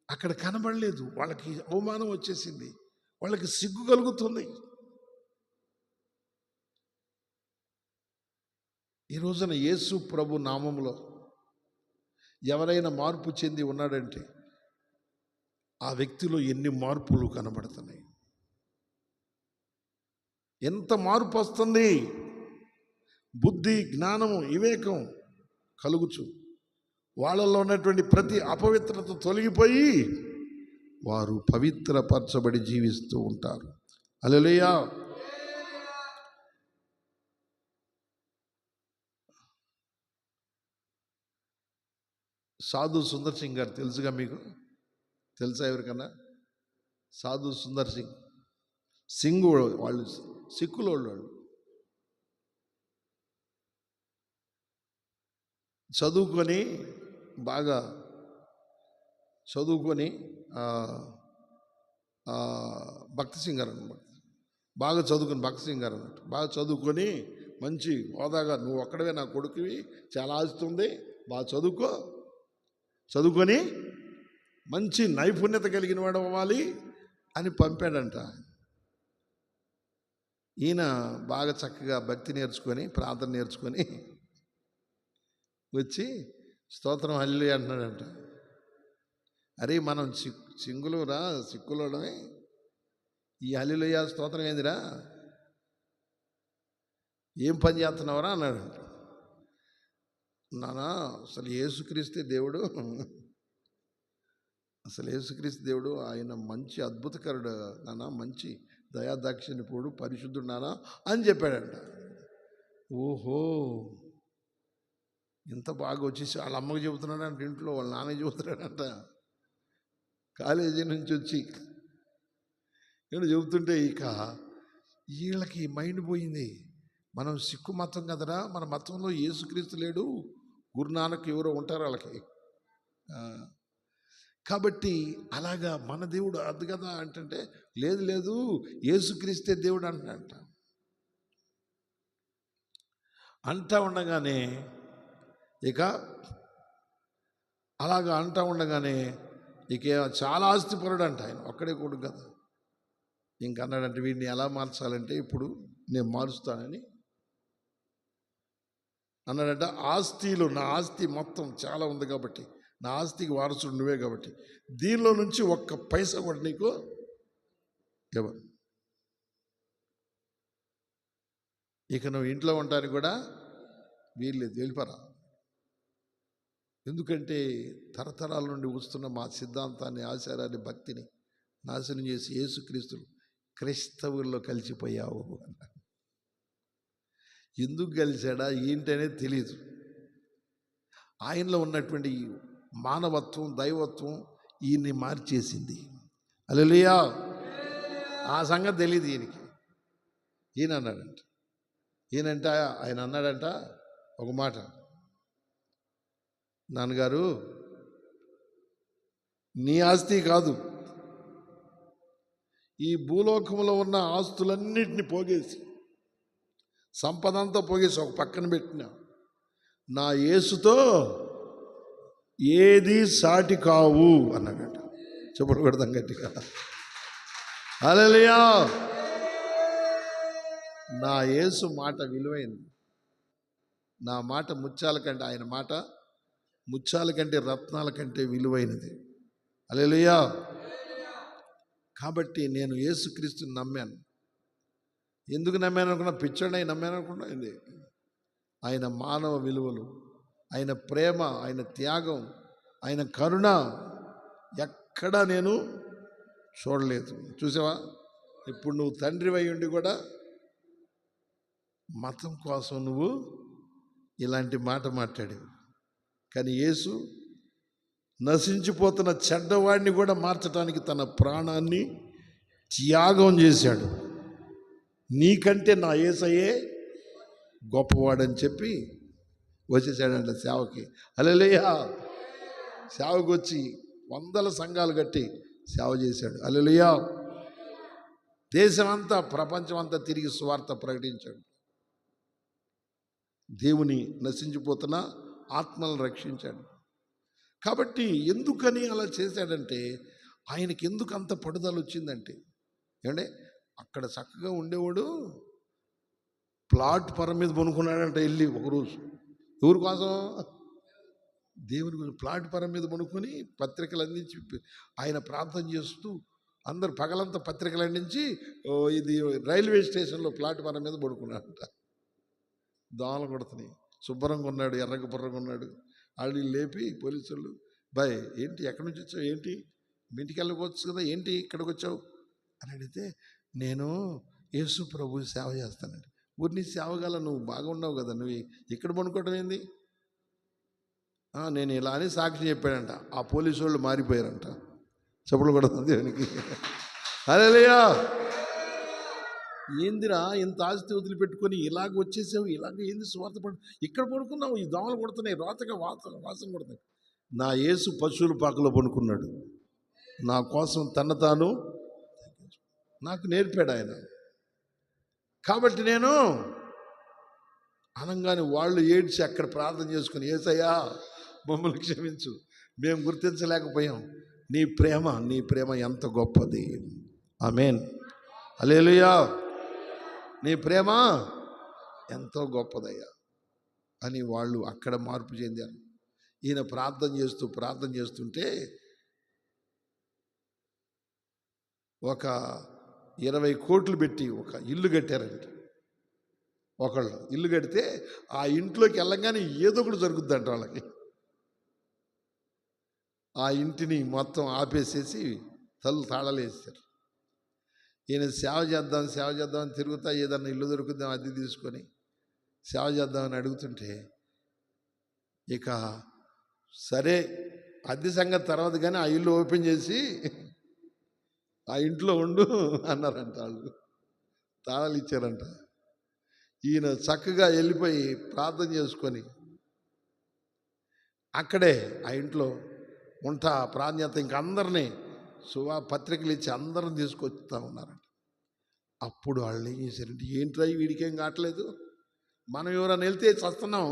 అక్కడ కనబడలేదు. వాళ్ళకి అవమానం వచ్చేసింది, వాళ్ళకి సిగ్గు కలుగుతుంది. ఈ రోజున యేసు ప్రభు నామములో ఎవరైనా మార్పు చెంది ఉన్నాడంటే ఆ వ్యక్తిలో ఎన్ని మార్పులు కనబడుతున్నాయి, ఎంత మార్పు వస్తుంది. బుద్ధి, జ్ఞానము, వివేకం కలుగుచు వాళ్ళల్లో ఉన్నటువంటి ప్రతి అపవిత్రత తొలగిపోయి వారు పవిత్రపరచబడి జీవిస్తూ ఉంటారు. హల్లెలూయా. సాధు సుందర్ సింగ్ గారు తెలుసుగా మీకు? తెలుసా ఎవరికన్నా? సాధు సుందర్ సింగ్ వాళ్ళు సిక్కుల వాళ్ళు బాగా చదువుకొని భక్తి సింగ్ గారు అన్నమాట. భక్తి సింగ్ గారు అన్నట్టు బాగా చదువుకొని మంచి హోదాగా నువ్వు ఒక్కడవే నా కొడుకువి, చాలా ఆస్తి ఉంది, బాగా చదువుకొని మంచి నైపుణ్యత కలిగిన వాడు అవ్వాలి అని పంపాడంట. ఈయన బాగా చక్కగా భక్తి నేర్చుకొని ప్రార్థన నేర్చుకొని వచ్చి స్తోత్రం హల్లెలూయా అంటున్నాడంట. అరే మనం సిక్కులోనే ఈ హల్లెలూయా స్తోత్రం ఏందిరా, ఏం పని చేస్తున్నావురా అన్నాడంట. నానా అసలు యేసుక్రీస్తే దేవుడు, ఆయన మంచి అద్భుతకరుడు నానా, మంచి దయాదాక్షిణ్యపుడు, పరిశుద్ధుడు నానా అని చెప్పాడంట. ఓహో, ఇంత బాగా వచ్చేసి వాళ్ళ అమ్మకి చెబుతున్నాడంట, ఇంట్లో వాళ్ళ నాన్నకి చెబుతున్నాడంట. కాలేజీ నుంచి వచ్చి నేను చెబుతుంటే ఇక వీళ్ళకి మైండ్ పోయింది. మనం సిక్కు మతం కదరా, మన మతంలో యేసుక్రీస్తు లేడు, గురునానక్ ఎవరో ఉంటారు వాళ్ళకి. కాబట్టి అలాగా మన దేవుడు అది కదా అంటే, లేదు యేసుక్రీస్తే దేవుడు అంటున్నాడంట. అంటా ఉండగానే ఇక అలాగా అంటా ఉండగానే ఇక చాలా ఆస్తిపరుడు అంట ఆయన, ఒక్కడే కొడుకు కదా. ఇంకన్నాడంటే వీడిని ఎలా మార్చాలంటే ఇప్పుడు నేను మారుస్తానని అన్నాడంట. ఆస్తిలో నా ఆస్తి మొత్తం చాలా ఉంది కాబట్టి, నా ఆస్తికి వారసుడు నువ్వే కాబట్టి దీనిలో నుంచి ఒక్క పైసా కూడా నీకు ఇవ్వను. ఇక నువ్వు ఇంట్లో ఉండటానికి కూడా వీల్లేదు, వెళ్ళిపోరా. ఎందుకంటే తరతరాల నుండి వస్తున్న మా సిద్ధాంతాన్ని, ఆచారాన్ని, భక్తిని నాశనం చేసి యేసుక్రీస్తులు క్రైస్తవుల్లో కలిసిపోయావు అన్నాడు. ఎందుకు కలిశాడా ఏంటనేది తెలియదు. ఆయనలో ఉన్నటువంటి మానవత్వం, దైవత్వం ఈయన్ని మార్చేసింది. హల్లెలూయా. ఆ సంగతి తెలియదు ఈయనకి. ఈయన అన్నాడంట ఒక మాట, నాన్నగారు నీ ఆస్తి కాదు, ఈ భూలోకంలో ఉన్న ఆస్తులన్నిటిని పోగేసి, సంపద అంతా పోగేసి ఒక పక్కన పెట్టిన నా యేసుతో ఏది సాటి కావు అన్నాడట. చెప్పడం కొడదాం గట్టిగా. హల్లెలూయా. నా యేసు మాట విలువైంది. నా మాట ముత్యాల కంటే, ఆయన మాట ముత్యాల కంటే, రత్నాల కంటే విలువైనది. హల్లెలూయా. కాబట్టి నేను యేసుక్రీస్తుని నమ్మాను. ఎందుకు నమ్మాను అనుకున్నా? పిచ్చోడై నమ్మాను అనుకున్నా. ఇది ఆయన మానవ విలువలు, ఆయన ప్రేమ, ఆయన త్యాగం, ఆయన కరుణ ఎక్కడా నేను చూడలేదు. చూసావా, ఇప్పుడు నువ్వు తండ్రి అయి ఉండి కూడా మతం కోసం నువ్వు ఇలాంటి మాట మాట్లాడావు. కానీ యేసు నశించిపోతున్న చెడ్డవాడిని కూడా మార్చడానికి తన ప్రాణాన్ని త్యాగం చేశాడు. నీకంటే నా యేసయ్యే గొప్పవాడని చెప్పి వచ్చేసాడంట సేవకి. హల్లెలూయా. సేవకు వచ్చి 100 సంఘాలు కట్టి సేవ చేశాడు. హల్లెలూయా. దేశమంతా, ప్రపంచమంతా తిరిగి సువార్త ప్రకటించాడు. దేవుని నశించిపోతున్న ఆత్మలను రక్షించాడు. కాబట్టి ఎందుకని అలా చేశాడంటే, ఆయనకి ఎందుకు అంత పడుదల వచ్చిందంటే, ఏమంటే అక్కడ చక్కగా ఉండేవాడు ప్లాట్ పరం మీద పనుకున్నాడంట వెళ్ళి ఒకరోజు. ఎవరి కోసం? దేవుని కోసం. ప్లాట్ పరం మీద పనుకొని పత్రికలు అందించి ఆయన ప్రార్థన చేస్తూ అందరు పగలంతా పత్రికలు అందించి ఇది రైల్వే స్టేషన్లో ప్లాట్ పరం మీద పడుకున్నాడంట. దోమలు కొడుతున్నాయి. శుభ్రంగా ఉన్నాడు, ఎర్రగా బుర్రగా ఉన్నాడు. వాళ్ళు లేపి పోలీసులు, బాయ్ ఏంటి ఎక్కడి నుంచి వచ్చావు, ఏంటి మీ ఇంటికి వెళ్ళవచ్చు కదా, ఏంటి ఇక్కడికి వచ్చావు అని అడిగితే, నేను యేసు ప్రభు సేవ చేస్తానండి. ఊరిని సేవగల నువ్వు బాగా ఉన్నావు కదా, నువ్వు ఇక్కడ పనుకోవటం ఏంది? నేను ఇలా అని సాక్షి చెప్పాడంట. ఆ పోలీసు వాళ్ళు మారిపోయారంట. చెప్పులు కొడుతుంది దేవునికి. హల్లెలూయా. ఏందిరా ఇంత ఆస్తి వదిలిపెట్టుకొని ఇలాగ వచ్చేసావు, ఇలాగ ఏంది స్వార్థ పడు, ఇక్కడ పడుకున్నావు, ఈ దోమలు కొడుతున్నాయి, రోతగా వాసన కొడుతున్నాయి. నా యేసు పశువుల పాకలో పడుకున్నాడు. నా కోసం తన తాను నాకు నేర్పాడు ఆయన. కాబట్టి నేను అనగానే వాళ్ళు ఏడ్చి అక్కడ ప్రార్థన చేసుకుని, యేసయ్యా మమ్మల్ని క్షమించు, మేము గుర్తించలేకపోయాం, నీ ప్రేమ ఎంత గొప్పది. ఆమేన్, హల్లెలూయా. నీ ప్రేమ ఎంతో గొప్పదయ్యా అని వాళ్ళు అక్కడ మార్పు చెందారు. ఈయన ప్రార్థన చేస్తుంటే ఒక 20 కోట్లు పెట్టి ఒక ఇల్లు కట్టారంట. ఒకళ్ళు ఇల్లు కడితే ఆ ఇంట్లోకి వెళ్ళగానే ఏదో ఒకటి జరుగుద్దంట వాళ్ళకి. ఆ ఇంటిని మొత్తం ఆపేసేసి తాళాలు వేస్తారు. ఈయన సేవ చేద్దామని తిరుగుతా ఏదన్నా ఇల్లు దొరుకుద్దాం అది తీసుకొని సేవ చేద్దామని అడుగుతుంటే, ఇక సరే అద్దె సంగతి తర్వాత కానీ ఆ ఇల్లు ఓపెన్ చేసి ఆ ఇంట్లో ఉండు అన్నారంట. వాళ్ళు తాళాలు ఇచ్చారంట. ఈయన చక్కగా వెళ్ళిపోయి ప్రార్థన చేసుకొని అక్కడే ఆ ఇంట్లో ఉంటా ప్రాధాన్యత ఇంక అందరినీ పత్రికలు ఇచ్చి అందరం తీసుకొస్తా ఉన్నారంట. అప్పుడు వాళ్ళు ఏం చేశారంటే, ఏంట్రా వీడికేం కావట్లేదు, మనం ఎవరైనా వెళ్తే చస్తున్నాం,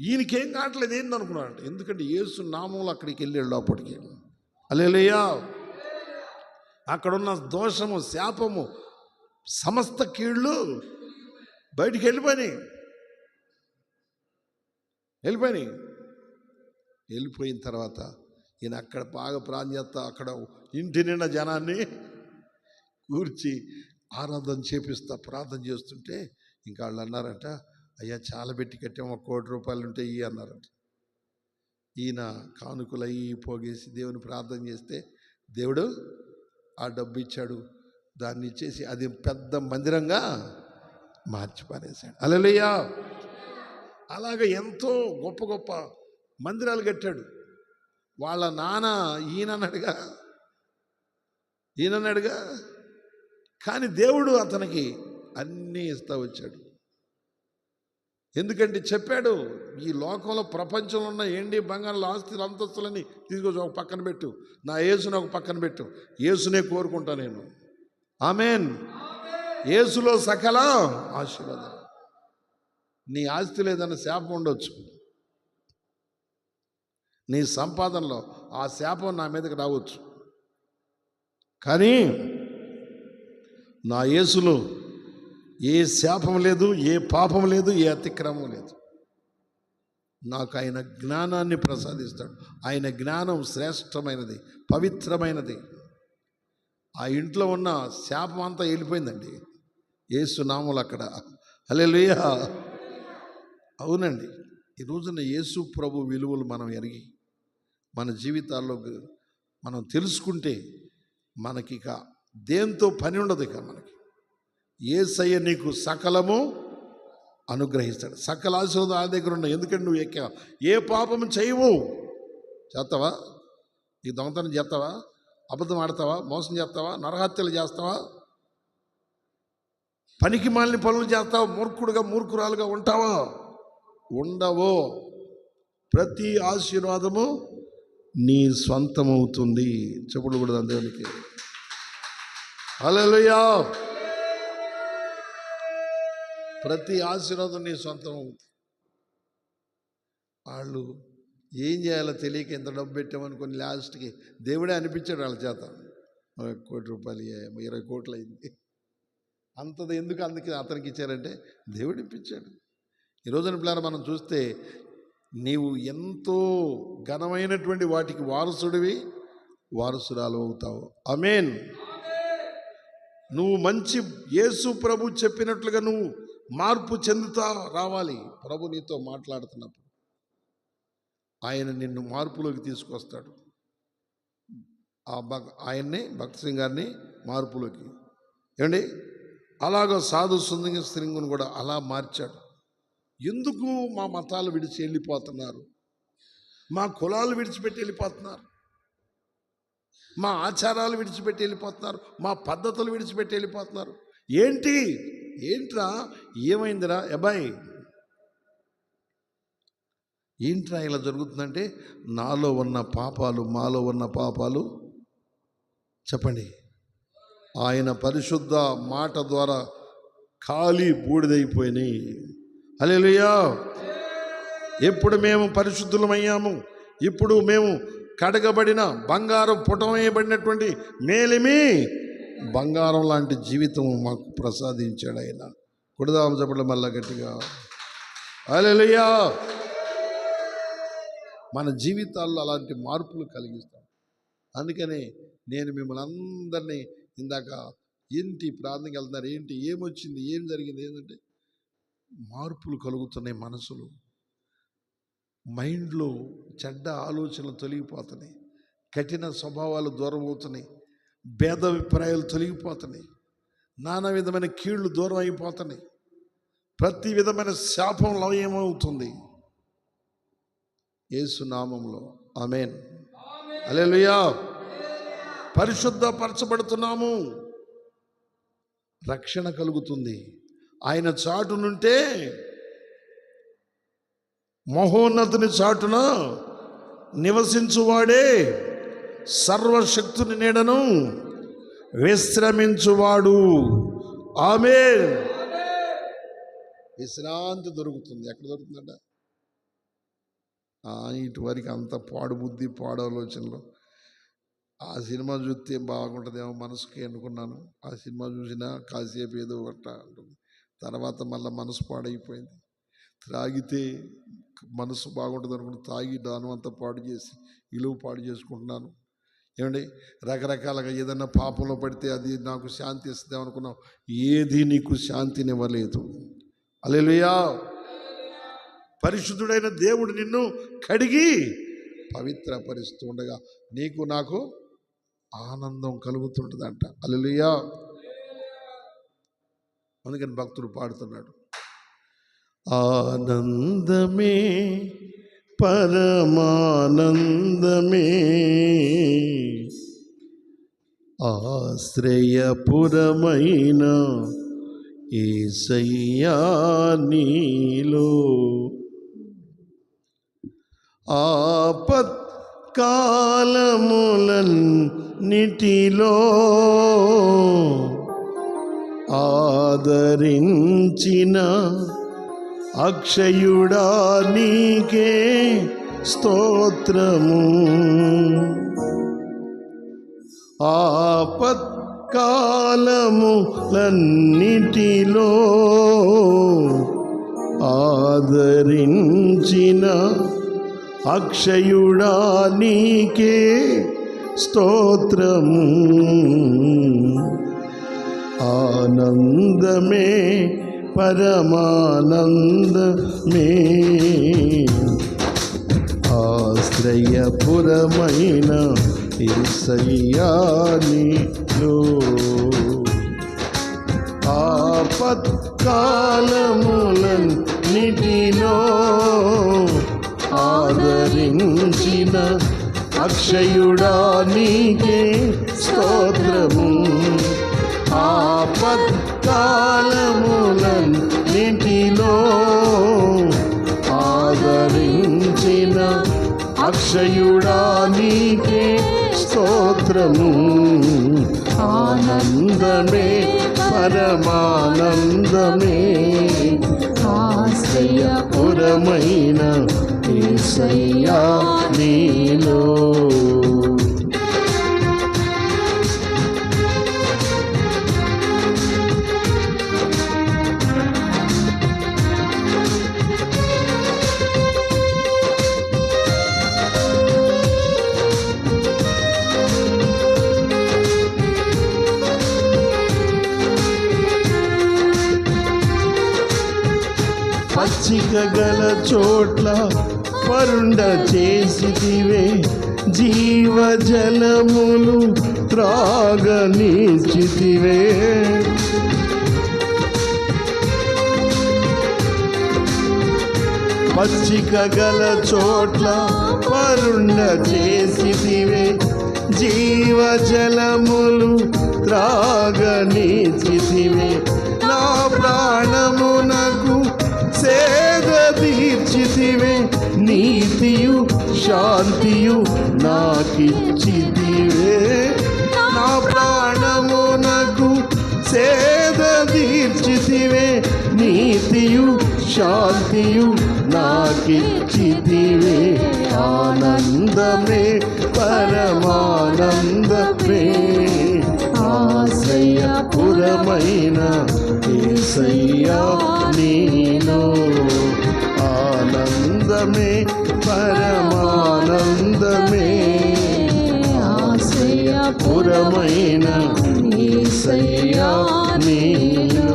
ఈయనకేం కావట్లేదు ఏంటి అనుకున్నారంట. ఎందుకంటే యేసు నామంలో అక్కడికి వెళ్ళాడు లోపలికి. హల్లెలూయా. అక్కడున్న దోషము, శాపము, సమస్త కీళ్ళు బయటికి వెళ్ళిపోయిన తర్వాత ఈయన అక్కడ బాగా ప్రాధాన్యత, అక్కడ ఇంటి నిండా జనాన్ని కూర్చి ఆరాధన చేపిస్తా ప్రార్థన చేస్తుంటే ఇంకా వాళ్ళు అన్నారంట, అయ్యా చాలా పెట్టి కట్టాము, 1 కోటి రూపాయలు ఉంటే ఇవి అన్నారంట. ఈయన కానుకలు అయ్యి పోగేసి దేవుని ప్రార్థన చేస్తే దేవుడు ఆ డబ్బు ఇచ్చాడు. దాన్ని ఇచ్చేసి అది పెద్ద మందిరంగా మార్చి పారేశాడు. హల్లెలూయా. అలాగ ఎంతో గొప్ప గొప్ప మందిరాలు కట్టాడు. వాళ్ళ నాన్న ఈయనన్నాడుగా కానీ దేవుడు అతనికి అన్నీ ఇస్తా వచ్చాడు. ఎందుకంటే చెప్పాడు, ఈ లోకంలో ప్రపంచంలో ఉన్న ఎండి బంగారాల ఆస్తులు అంతస్తులని తీసుకొచ్చి ఒక పక్కన పెట్టు, నా యేసుని ఒక పక్కన పెట్టు, యేసునే కోరుకుంటా నేను. ఆమేన్. యేసులో సకల ఆశీర్వాదం. నీ ఆస్తి లేదన్న శాపం ఉండొచ్చు, నీ సంపాదనలో ఆ శాపం నా మీదకి రావచ్చు, కానీ నా యేసులో ఏ శాపం లేదు, ఏ పాపం లేదు, ఏ అతిక్రమం లేదు. నాకు ఆయన జ్ఞానాన్ని ప్రసాదిస్తాడు. ఆయన జ్ఞానం శ్రేష్టమైనది, పవిత్రమైనది. ఆ ఇంట్లో ఉన్న శాపం అంతా వెళ్ళిపోయిందండి యేసు నామములో అక్కడ. హల్లెలూయా. అవునండి. ఈ రోజున యేసు ప్రభు విలువలు మనం ఎరిగి మన జీవితాల్లో మనం తెలుసుకుంటే మనకిక దేంతో పని ఉండదు. ఇక మనకి యేసయ్య నీకు సకలము అనుగ్రహిస్తాడు. సకల ఆశీర్వాదం ఆ దగ్గర ఉన్నాయి. ఎందుకంటే నువ్వు ఏ పాపము చేయవు. చేస్తావా? ఈ దొంగతనం చేస్తావా? అబద్ధం ఆడతావా? మోసం చేస్తావా? నరహత్యలు చేస్తావా? పనికి మాలిన పనులు చేస్తావా? మూర్ఖురాలుగా ఉంటావా? ఉండవో. ప్రతి ఆశీర్వాదము నీ స్వంతమవుతుంది. చెప్పుడు కూడా దేవునికి. హల్లెలూయా. ప్రతి ఆశీర్వాదం నీ సొంతం అవుతుంది. వాళ్ళు ఏం చేయాలో తెలియక ఎంత డబ్బు పెట్టామనుకొని లాస్ట్కి దేవుడే అనిపించాడు వాళ్ళ చేత. 1 కోటి రూపాయలు 20 కోట్లు అయింది. అంతది ఎందుకు అందుకే అతనికి ఇచ్చారంటే దేవుడు ఇప్పించాడు. ఈ రోజున పిల్లలు మనం చూస్తే నీవు ఎంతో ఘనమైనటువంటి వాటికి వారసురాలు అవుతావు. ఆమేన్. నువ్వు మంచి యేసు ప్రభు చెప్పినట్లుగా నువ్వు మార్పు చెందుతా రావాలి. ప్రభు నీతో మాట్లాడుతున్నప్పుడు ఆయన నిన్ను మార్పులోకి తీసుకొస్తాడు. ఆయన్ని భక్త సింగ్ గారిని మార్పులోకి ఏమండి అలాగ సాధు సింగును కూడా అలా మార్చాడు. ఎందుకు మా మతాలు విడిచి వెళ్ళిపోతున్నారు, మా కులాలు విడిచిపెట్టి వెళ్ళిపోతున్నారు, మా ఆచారాలు విడిచిపెట్టి వెళ్ళిపోతున్నారు, మా పద్ధతులు విడిచిపెట్టి వెళ్ళిపోతున్నారు? ఏంట్రా ఏమైందిరా అబ్బాయి, ఏంట్రా ఇలా జరుగుతుందంటే మాలో ఉన్న పాపాలు చెప్పండి ఆయన పరిశుద్ధ మాట ద్వారా ఖాళీ బూడిదైపోయినాయి. హల్లెలూయా. ఎప్పుడు మేము పరిశుద్ధులమయ్యాము, ఇప్పుడు మేము కడగబడిన బంగారం పుటమేయబడినటువంటి మేలిమి బంగారం లాంటి జీవితం మాకు ప్రసాదించాడు ఆయన. కొడదాం చెప్పడం మళ్ళా గట్టిగా హల్లెలూయా. మన జీవితాల్లో అలాంటి మార్పులు కలిగిస్తాం. అందుకని నేను మిమ్మల్ని అందరినీ ఇందాక ఏంటి ప్రార్థనకి వెళ్తున్నారు, ఏంటి, ఏమొచ్చింది, ఏం జరిగింది, ఏంటంటే మార్పులు కలుగుతున్నాయి. మనసులు, మైండ్లో చెడ్డ ఆలోచనలు తొలగిపోతున్నాయి, కఠిన స్వభావాలు దూరం అవుతున్నాయి, భేదాభిప్రాయాలు తొలగిపోతున్నాయి, నానా విధమైన కీళ్లు దూరం అయిపోతున్నాయి, ప్రతి విధమైన శాపం లయమవుతుంది యేసు నామములో. ఆమేన్. హల్లెలూయా. పరిశుద్ధపరచబడుతున్నాము, రక్షణ కలుగుతుంది. ఆయన చాటునుంటే మహోన్నతుని చాటున నివసించువాడే సర్వశక్తుని నీడను విశ్రమించువాడు. ఆమేన్. విశ్రాంతి దొరుకుతుంది. ఎక్కడ దొరుకుతుందంట? ఇటు వరకు అంత పాడు బుద్ధి, పాడు ఆలోచనలు. ఆ సినిమా చూస్తే బాగుంటుందేమో మనసుకి అనుకున్నాను. ఆ సినిమా చూసినా కాసేపు ఏదో ఒకట ఉంటుంది, తర్వాత మళ్ళీ మనసు పాడైపోయింది. త్రాగితే మనసు బాగుంటుంది అనుకుంటే తాగి దానం అంతా పాడు చేసి ఇలువ పాడు చేసుకుంటున్నాను. ఏమండి, రకరకాలుగా ఏదన్నా పాపంలో పడితే అది నాకు శాంతి ఇస్తుందేమో అనుకున్నావు, ఏది నీకు శాంతినివ్వలేదు. హల్లెలూయా. పరిశుద్ధుడైన దేవుడు నిన్ను కడిగి పవిత్రపరుస్తూ ఉండగా నీకు నాకు ఆనందం కలుగుతుంటుందంట. హల్లెలూయా. అందుకని భక్తుడు పాడుతున్నాడు, ఆనందమే పరమానందమే ఆశ్రయపురమైన యేసయ్యా నీలో, ఆపత్కాలములన్నిటిలో ఆదరించిన అక్షయుడా నీకే స్తోత్రము. ఆపత్కాలములన్నిటిలో ఆదరించిన అక్షయుడా నీకే స్తోత్రము. ఆనందమే పరమానందమే ఆశ్రయపురమైన యేసయ్యా నీలో, ఆపత్కాలములన్నిటిలో ఆదరించిన అక్షయుడా నీకే స్తోత్రము. ఆపత్కాలములన్నిటిలో ఆదరించిన అక్షయుడా నీకే స్తోత్రము. ఆనందమే పరమానందమే ఆశ్రయపురమైన యేసయ్యా నీలో. పచ్చిక గల చోట్ల పరుండ చేసితివే, జీవజలములు త్రాగనిచ్చితివే. పచ్చిక గల చోట్ల పరుండ చేసితివే, జీవజలములు త్రాగనిచ్చితివే. నా ప్రాణమునకు సేద తీర్చితివే, నీతియు శాంతియు నాకిచ్చితివే. నా ప్రాణమునకు సేద తీర్చితివే, చేసితివే, నీతియు శాంతియు నాకిచ్చితివే. ఆనందమే పరమానందమే, ఆశ్రయపురమైన యేసయ్యా నీలో. ఆనందమే పరమానందమే, ఆశ్రయపురమైన యేసయ్యా నీలో.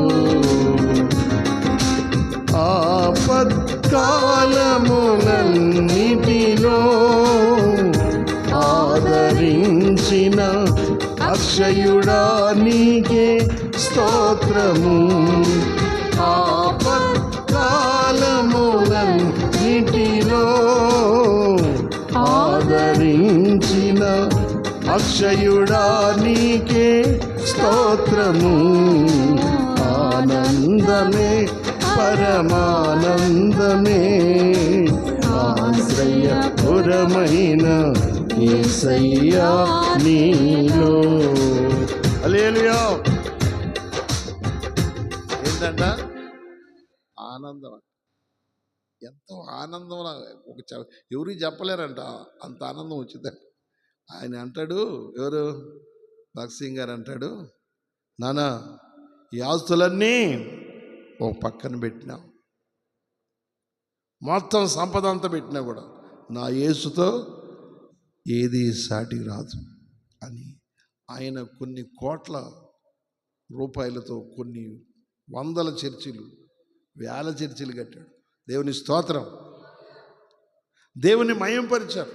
ఆపత్కాలములన్నిటిలో ఆదరించిన అక్షయుడా నీకే స్తోత్రము. ఆపత్కాలములన్నిటిలో ఆదరించిన అక్షయుడా నీకే స్తోత్రము. ఆనందమే పరమానందమే, ఆశ్రయపురమైన యేసయ్యా నీలో. హల్లెలూయా. ఏంటంట ఆనందం, ఎంతో ఆనందం. ఎవరికి చెప్పలేరంట, అంత ఆనందం వచ్చిందంట. ఆయన అంటాడు, ఎవరు భగత్ సింగ్ గారు అంటాడు, నానా ఈ ఆస్తులన్నీ ఓ పక్కన పెట్టినా, మొత్తం సంపద అంతా పెట్టినా కూడా నా యేసుతో ఏది సాటి రాదు అని ఆయన కొన్ని కోట్ల రూపాయలతో కొన్ని వందల చర్చిలు, వేల చర్చిలు కట్టాడు. దేవుని స్తోత్రం. దేవుని మయంపరిచారు.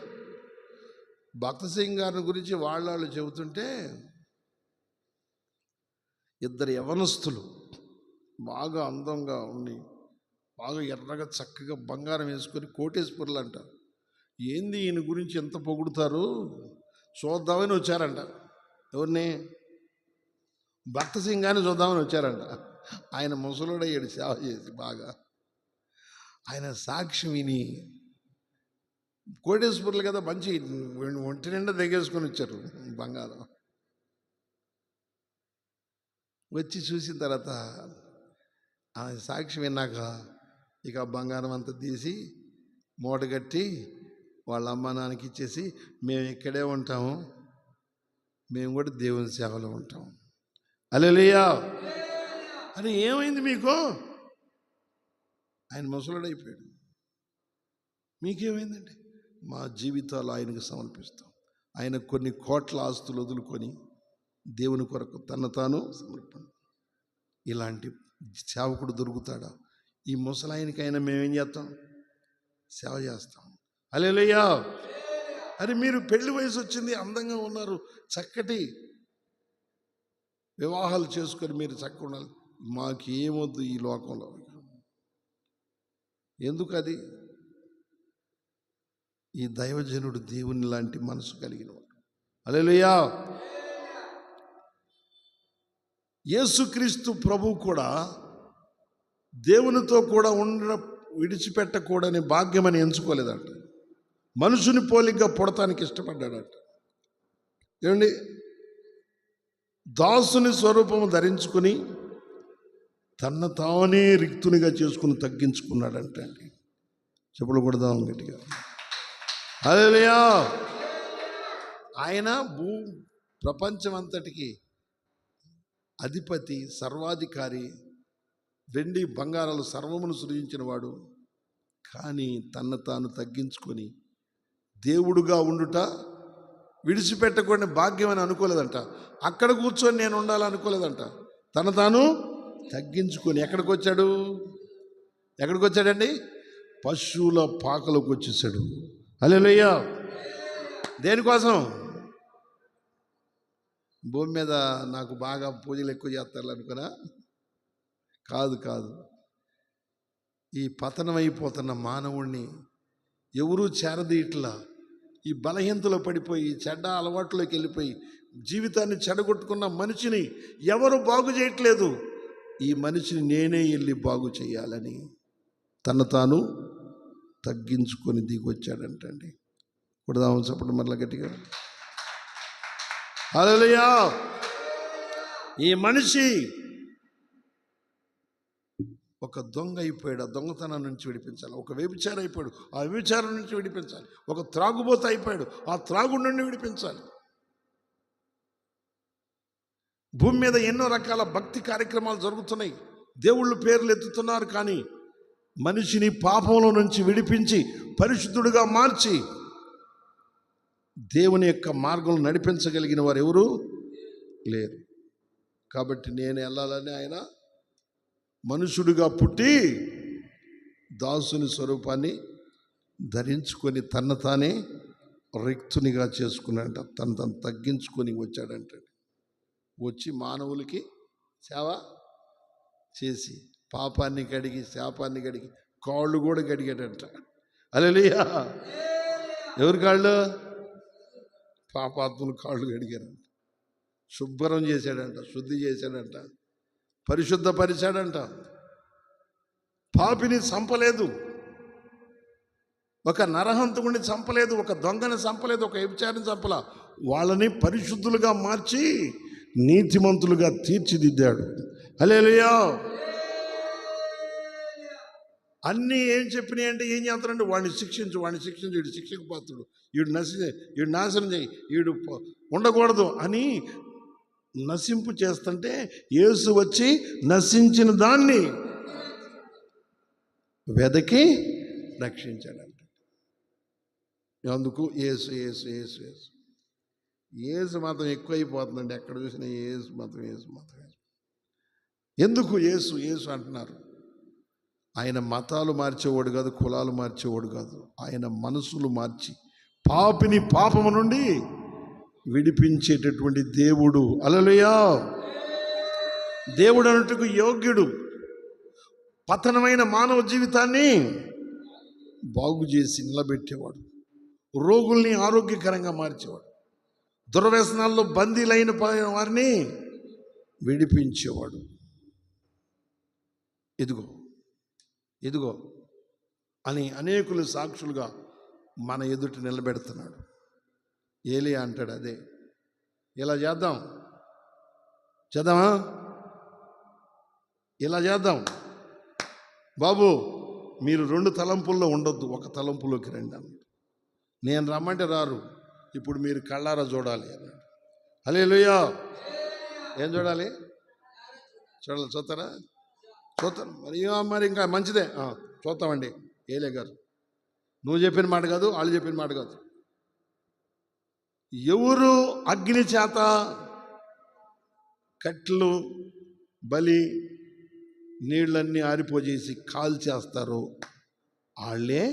భగత్ సింగ్ గారి గురించి వాళ్ళు చెబుతుంటే, ఇద్దరు యవనస్తులు బాగా అందంగా ఉండి, బాగా ఎర్రగా చక్కగా బంగారం వేసుకొని కోటేశ్వరులు అంట. ఏంది ఈయన గురించి ఎంత పొగుడుతారు చూద్దామని వచ్చారంట. ఎవరిని? భగత్ సింగ్ గారిని చూద్దామని వచ్చారంట. ఆయన ముసలుడయ్యాడు సేవ చేసి బాగా. ఆయన సాక్ష్యం విని, కోటేశ్వరులు కదా, మంచి ఒంటి నిండా దిగేసుకొని వచ్చారు బంగారం. వచ్చి చూసిన తర్వాత ఆయన సాక్ష్యం విన్నాక ఇక బంగారం అంతా తీసి మూట కట్టి వాళ్ళ అమ్మ నాన్నకి ఇచ్చేసి, మేము ఇక్కడే ఉంటాము, మేము కూడా దేవుని సేవలో ఉంటాం. హల్లెలూయా. అని ఏమైంది మీకు? ఆయన ముసలుడైపోయాడు. మీకేమైందండి? మా జీవితాలు ఆయనకు సమర్పిస్తాం. ఆయన కొన్ని కోట్ల ఆస్తులు వదులుకొని దేవుని కొరకు తను తాను సమర్పణ. ఇలాంటి సేవకుడు దొరుకుతాడా? ఈ ముసలాయనకైనా మేమేం చేస్తాం? సేవ చేస్తాం. హల్లెలూయా. అరే మీరు పెళ్లి వయసు వచ్చింది, అందంగా ఉన్నారు, చక్కటి వివాహాలు చేసుకొని మీరు చక్కగా ఉండాలి. మాకేమొద్దు ఈ లోకంలో. ఎందుకు అది? ఈ దైవజనుడు దేవుని లాంటి మనసు కలిగిన వాడు. హల్లెలూయా. యేసుక్రీస్తు ప్రభు కూడా దేవునితో కూడా విడిచిపెట్టకూడని భాగ్యమని ఎంచుకోలేదంట. మనుషుని పోలికగా పుడతానికి ఇష్టపడ్డాడంట. ఏమండి? దాసుని స్వరూపము ధరించుకుని తన తానే రిక్తునిగా చేసుకుని తగ్గించుకున్నాడంట అండి. చెప్పులు కొడదాం గట్టిగా. హల్లెలూయా. ఆయన ప్రపంచం అంతటికి అధిపతి, సర్వాధికారి, వెండి బంగారాలు సర్వమును సృజించిన వాడు. కానీ తన్ను తాను తగ్గించుకొని దేవుడుగా ఉండుట విడిచిపెట్టకూడని భాగ్యం అని అనుకోలేదంట. అక్కడ కూర్చొని నేను ఉండాలనుకోలేదంట. తను తాను తగ్గించుకొని ఎక్కడికి వచ్చాడు? ఎక్కడికి వచ్చాడండి? పశువుల పాకలోకి వచ్చేసాడు. హల్లెలూయా. దేనికోసం? భూమి మీద నాకు బాగా పూజలు ఎక్కువ చేస్తారు అనుకున్నా? కాదు కాదు. ఈ పతనమైపోతున్న మానవుణ్ణి ఎవరూ చేరదీయట్లా. ఈ బలహీనతలో పడిపోయి చెడ్డ అలవాట్లోకి వెళ్ళిపోయి జీవితాన్ని చెడగొట్టుకున్న మనిషిని ఎవరు బాగు చేయట్లేదు. ఈ మనిషిని నేనే వెళ్ళి బాగు చేయాలని తను తాను తగ్గించుకొని దిగొచ్చాడంటండి. కొడదాము చప్పుడు మరలా గట్టిగా. హల్లెలూయా. ఈ మనిషి ఒక దొంగ అయిపోయాడు, ఆ దొంగతనం నుంచి విడిపించాలి. ఒక వ్యభిచారం అయిపోయాడు, ఆ వ్యభిచారం నుంచి విడిపించాలి. ఒక త్రాగుబోత అయిపోయాడు, ఆ త్రాగుడు నుండి విడిపించాలి. భూమి మీద ఎన్నో రకాల భక్తి కార్యక్రమాలు జరుగుతున్నాయి, దేవుళ్ళు పేర్లు ఎత్తుతున్నారు. కానీ మనిషిని పాపంలో నుంచి విడిపించి పరిశుద్ధుడిగా మార్చి దేవుని యొక్క మార్గంలో నడిపించగలిగిన వారు ఎవరు లేరు. కాబట్టి నేను వెళ్ళాలని ఆయన మనుషుడిగా పుట్టి దాసుని స్వరూపాన్ని ధరించుకొని తన తానే రిక్తునిగా చేసుకున్నాడంట. తను తగ్గించుకొని వచ్చాడంట. వచ్చి మానవులకి సేవ చేసి పాపాన్ని కడిగి శాపాన్ని కడిగి కాళ్ళు కూడా కడిగాడంట. హల్లెలూయా. ఎవరి కాళ్ళు? పాపాత్ములు కాళ్ళు కడిగారంట. శుభ్రం చేశాడంట, శుద్ధి చేశాడంట, పరిశుద్ధపరిచాడంట. పాపిని చంపలేదు, ఒక నరహంతకుడిని చంపలేదు, ఒక దొంగని చంపలేదు, ఒక వ్యభిచారిని చంపల. వాళ్ళని పరిశుద్ధులుగా మార్చి నీతిమంతులుగా తీర్చిదిద్దాడు. హల్లెలూయా. అన్నీ ఏం చెప్పినాయి అంటే ఏం చేస్తారంటే వాడిని శిక్షించు, వీడు శిక్షకు పాత్రుడు, వీడు నాశనం చేయి, వీడు ఉండకూడదు అని నశింపు చేస్తుంటే యేసు వచ్చి నశించిన దాన్ని వెదకి రక్షించాడంట. అందుకు యేసు యేసు యేసు యేసు యేసు మాత్రం ఎక్కువైపోతుందండి. ఎక్కడ చూసినా యేసు మాత్రం యేసు మాత్రం. ఎందుకు యేసు యేసు అంటున్నారు? ఆయన మతాలు మార్చేవాడు కాదు, కులాలు మార్చేవాడు కాదు. ఆయన మనసులు మార్చి పాపిని పాపము నుండి విడిపించేటటువంటి దేవుడు. హల్లెలూయా. దేవుడు అన్నట్టుకు యోగ్యుడు. పతనమైన మానవ జీవితాన్ని బాగు చేసి నిలబెట్టేవాడు, రోగుల్ని ఆరోగ్యకరంగా మార్చేవాడు, దుర్వ్యసనాల్లో బందీలైన వారిని విడిపించేవాడు. ఇదిగో ఇదిగో అని అనేకులు సాక్షులుగా మన ఎదుట నిలబెడుతున్నాడు. ఏలియా అంటాడు, అదే ఇలా చేద్దామా, ఇలా చేద్దాం బాబు, మీరు 2 తలంపుల్లో ఉండొద్దు, ఒక తలంపులోకి రండి అన్నాడు. నేను రమ్మంటే రారు, ఇప్పుడు మీరు కళ్ళారా చూడాలి అన్నాడు. హల్లెలూయా. ఏం చూడాలి? చూస్తారా? చూస్తాను. మరి ఇంకా మంచిదే, చూస్తామండి. ఏలియా గారు, నువ్వు చెప్పిన మాట కాదు, వాళ్ళు చెప్పిన మాట కాదు. ఎవరు అగ్ని చేత కట్లు బలి నీళ్ళన్నీ ఆరిపోజేసి కాల్చేస్తారో వాళ్ళే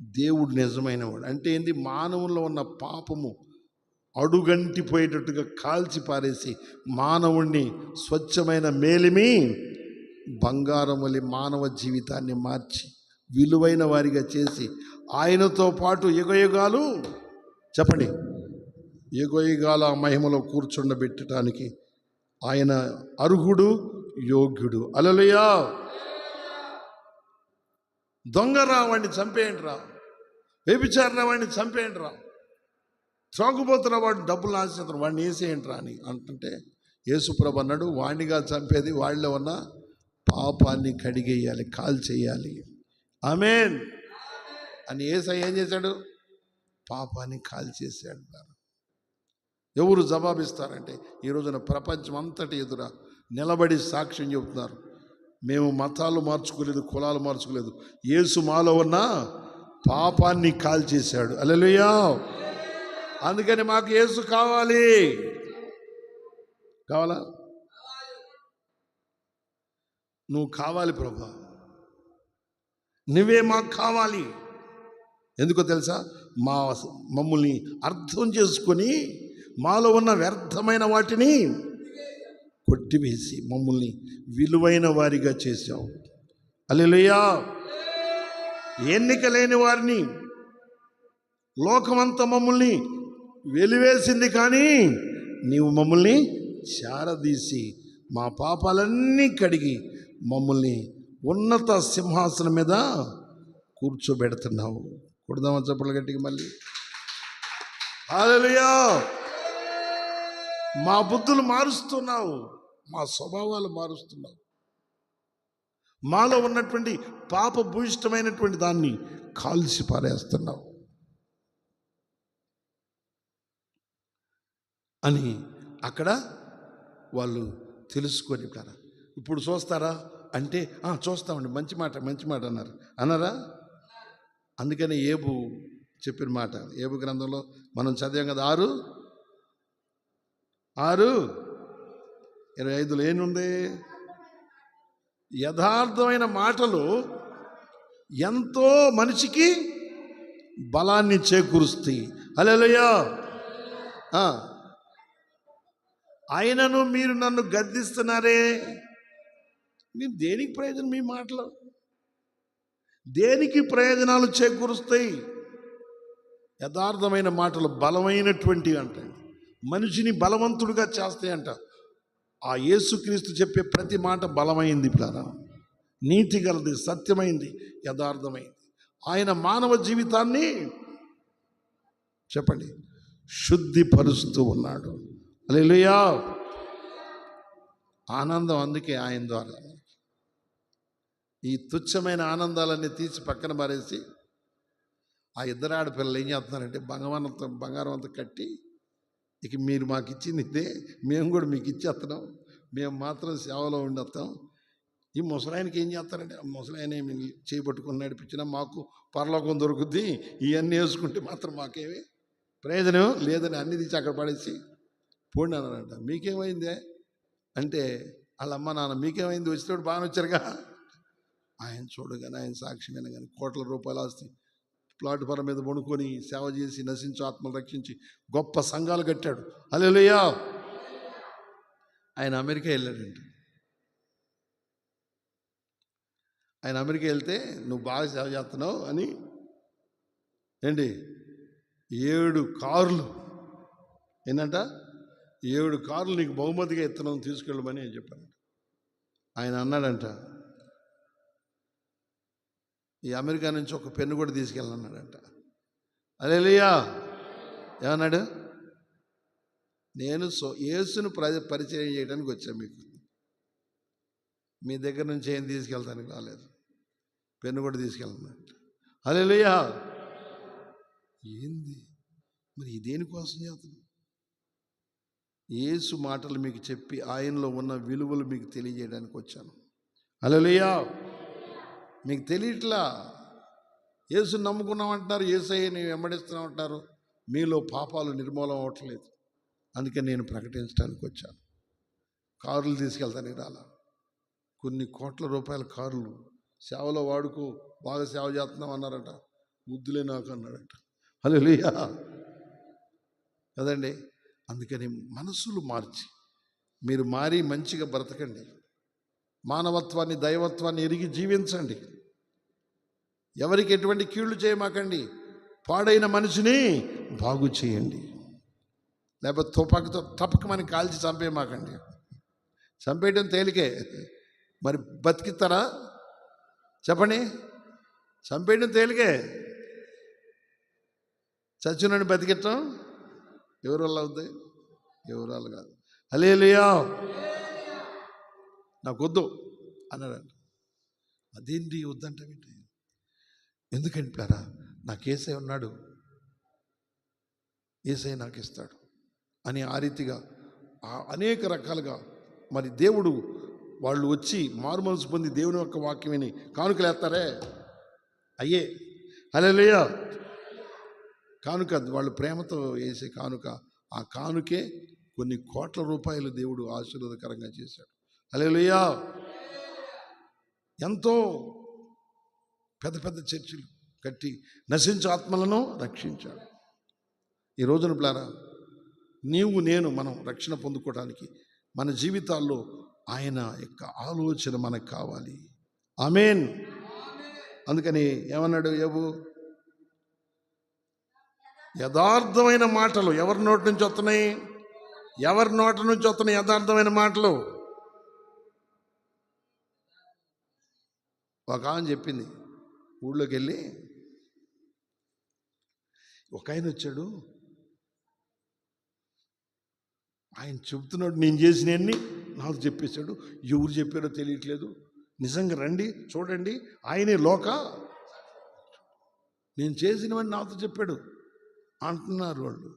దేవుడు నిజమైన వాడు. అంటే ఏంది? మానవుల్లో ఉన్న పాపము అడుగంటిపోయేటట్టుగా కాల్చి పారేసి మానవుణ్ణి స్వచ్ఛమైన మేలిమి బంగారం వలె మానవ జీవితాన్ని మార్చి విలువైన వారిగా చేసి ఆయనతో పాటు యుగయుగాలు, చెప్పండి, యుగయుగాల మహిమలో కూర్చుండబెట్టడానికి ఆయన అర్హుడు, యోగ్యుడు. హల్లెలూయా. దొంగరా వాడిని చంపేయండి రా, వ్యభిచారిన వాడిని చంపేయండి రా, త్రాగుబోతున్న వాడిని డబ్బులు ఆశిస్తున్న వాడిని వేసేయండి రా అని అంటుంటే యేసుప్రభు అన్నాడు, వాడినిగా చంపేది వాళ్ళలో ఉన్న పాపాన్ని కడిగేయాలి, కాల్చేయాలి. ఆమేన్ అని యేసయ్య ఏం చేశాడు? పాపాన్ని కాల్చేసాడు. ఎవరు జవాబిస్తారంటే ఈ రోజున ప్రపంచం అంతటి ఎదుర నిలబడి సాక్ష్యం చెబుతున్నారు, మేము మతాలు మార్చుకోలేదు, కులాలు మార్చుకోలేదు, యేసు మాలో ఉన్న పాపాన్ని కాల్చేశాడు. హల్లెలూయా. అందుకని మాకు యేసు కావాలి. కావాలా? నువ్వు కావాలి ప్రభా, నువ్వే మాకు కావాలి. ఎందుకో తెలుసా? మమ్మల్ని అర్థం చేసుకొని మాలో ఉన్న వ్యర్థమైన వాటిని కొట్టివేసి మమ్మల్ని విలువైన వారిగా చేశావు. హల్లెలూయా. ఎన్నిక లేని వారిని లోకమంతా మమ్మల్ని వెలివేసింది, కానీ నీవు మమ్మల్ని చారదీసి మా పాపాలన్నీ కడిగి మమ్మల్ని ఉన్నత సింహాసనం మీద కూర్చోబెడుతున్నావు. కొడదామా చప్పట్లు గట్టిగా మళ్ళీ? హల్లెలూయా. మా బుద్ధులు మారుస్తున్నావు, మా స్వభావాలు మారుస్తున్నావు, మాలో ఉన్నటువంటి పాపభూయిష్టమైనటువంటి దాన్ని కాల్చి పారేస్తున్నావు అని అక్కడ వాళ్ళు తెలుసుకొని ఇప్పుడు చూస్తారా అంటే చూస్తామండి, మంచి మాట అన్నారా? అందుకని ఏబు చెప్పిన మాట, ఏబు గ్రంథంలో మనం చదివాం కదా, 6:25 ఏముంది? యథార్థమైన మాటలు ఎంతో మనిషికి బలాన్ని చేకూరుస్తాయి. హల్లెలూయా. ఆయనను మీరు నన్ను గద్దిస్తున్నారే, మీరు దేనికి ప్రయోజనం? మీ మాటలు దేనికి ప్రయోజనాలు చేకూరుస్తాయి? యథార్థమైన మాటలు బలమైనటువంటి అంట, మనిషిని బలవంతుడిగా చేస్తాయంట. ఆ యేసుక్రీస్తు చెప్పే ప్రతి మాట బలమైంది పిల్లరా, నీతి గలది, సత్యమైంది, యథార్థమైంది. ఆయన మానవ జీవితాన్ని చెప్పండి శుద్ధిపరుస్తూ ఉన్నాడు. హల్లెలూయా. ఆనందం అందుకే ఆయన ద్వారా. ఈ తుచ్చమైన ఆనందాలన్నీ తీసి పక్కన పారేసి ఆ ఇద్దరు ఆడపిల్లలు ఏం చేస్తున్నారంటే బంగారం అంతా కట్టి, ఇక మీరు మాకు ఇచ్చింది ఇదే, మేము కూడా మీకు ఇచ్చేస్తున్నాం, మేము మాత్రం సేవలో ఉండొస్తాం. ఈ ముసలాయనకి ఏం చేస్తారంటే, ముసలాయన ఏమి చేయబట్టుకుని నడిపించినా మాకు పరలోకం దొరుకుద్ది, ఇవన్నీ వేసుకుంటే మాత్రం మాకేమీ ప్రయోజనం లేదని అన్ని తీసి అక్కడ పడేసి పోండి అన్నారంట. మీకేమైందే అంటే వాళ్ళ అమ్మ నాన్న మీకేమైంది, వచ్చినప్పుడు బాగానే వచ్చారుగా. ఆయన చూడగానే, ఆయన సాక్ష్యమైన కానీ కోట్ల రూపాయలు ఆస్తి, ప్లాట్ఫారం మీద వండుకొని సేవ చేసి నశించు ఆత్మలు రక్షించి గొప్ప సంఘాలు కట్టాడు. హల్లెలూయా. ఆయన అమెరికా వెళ్ళాడంట. ఆయన అమెరికా వెళ్తే నువ్వు బాగా సేవ చేస్తున్నావు అని 7 కార్లు ఏంటంట, 7 కార్లు నీకు బహుమతిగా ఇస్తున్నాం, తీసుకెళ్ళమని అని చెప్పాను. ఆయన అన్నాడంట, ఈ అమెరికా నుంచి ఒక పెన్ను కూడా తీసుకెళ్ళన్నాడంట. హల్లెలూయా. ఏమన్నాడు? నేను యేసును పరిచయం చేయడానికి వచ్చాను, మీకు మీ దగ్గర నుంచి ఏం తీసుకెళ్తానికి రాలేదు, పెన్ను కూడా తీసుకెళ్ళానంట. హల్లెలూయా. ఏంది మరి దేనికోసం చేస్తున్నాను? యేసు మాటలు మీకు చెప్పి ఆయనలో ఉన్న విలువలు మీకు తెలియజేయడానికి వచ్చాను. హల్లెలూయా. మీకు తెలియట్లా, యేసుని నమ్ముకున్నామంటున్నారు, యేసయ్యని వెంబడిస్తున్నాం అంటున్నారు, మీలో పాపాలు నిర్మూలం అవ్వట్లేదు. అందుకే నేను ప్రకటించడానికి వచ్చాను. కారులు తీసుకెళ్తానికి రాలా, కొన్ని కోట్ల రూపాయల కారులు సేవలో వాడుకో, బాగా సేవ చేస్తున్నాం అన్నారట. ముద్దులే నాకు అన్నాడట. హల్లెలూయా కదండి. అందుకని మనసులు మార్చి మీరు మారి మంచిగా బ్రతకండి, మానవత్వాన్ని దైవత్వాన్ని ఎరిగి జీవించండి. ఎవరికి ఎటువంటి కీళ్లు చేయమాకండి, పాడైన మనిషిని బాగు చేయండి. లేకపోతే తుపాకుతో తప్పకమని కాల్చి చంపేయమాకండి. చంపేయడం తేలికే, మరి బతికిస్తారా చెప్పండి? చంపేయడం తేలికే, చచ్చినని బతికిస్తాం ఎవరి వల్ల అవుద్ది? ఎవరి వల్ల కాదు. హల్లెలూయా. నాకు వద్దు అన్నాడంట. అదేంటి వద్దంటావేంటి? ఎందుకంటారా, నాకు యేసయ్య ఉన్నాడు, యేసయ్య నాకు ఇస్తాడు అని ఆ రీతిగా అనేక రకాలుగా మరి దేవుడు వాళ్ళు వచ్చి మారుమనసు పొంది దేవుని యొక్క వాక్యం విని కానుకలు వేస్తారే అయ్యే. హల్లెలూయా. కానుక వాళ్ళు ప్రేమతో వేసే కానుక, ఆ కానుకే కొన్ని కోట్ల రూపాయలు దేవుడు ఆశీర్వాదకరంగా చేశాడు. హల్లెలూయా. ఎంతో పెద్ద పెద్ద చర్చిలు కట్టి నశించు ఆత్మలను రక్షించాడు. ఈ రోజున ప్లారా నీవు నేను మనం రక్షణ పొందుకోవడానికి మన జీవితాల్లో ఆయన యొక్క ఆలోచన మనకు కావాలి. ఆమేన్. అందుకని ఏమన్నాడు యోబు? యథార్థమైన మాటలు ఎవరి నోటి నుంచి వస్తున్నాయి? ఎవరి నోటి నుంచి వస్తున్నాయి యథార్థమైన మాటలు? ఒక ఆమె చెప్పింది, ఊళ్ళోకి వెళ్ళి ఒక ఆయన వచ్చాడు, ఆయన చెబుతున్నాడు నేను చేసినవన్నీ నాకు చెప్పేశాడు, ఎవరు చెప్పారో తెలియట్లేదు, నిజంగా రండి, చూడండి, ఆయనే లోక నేను చేసినవని నాతో చెప్పాడు అంటున్నారు వాళ్ళు.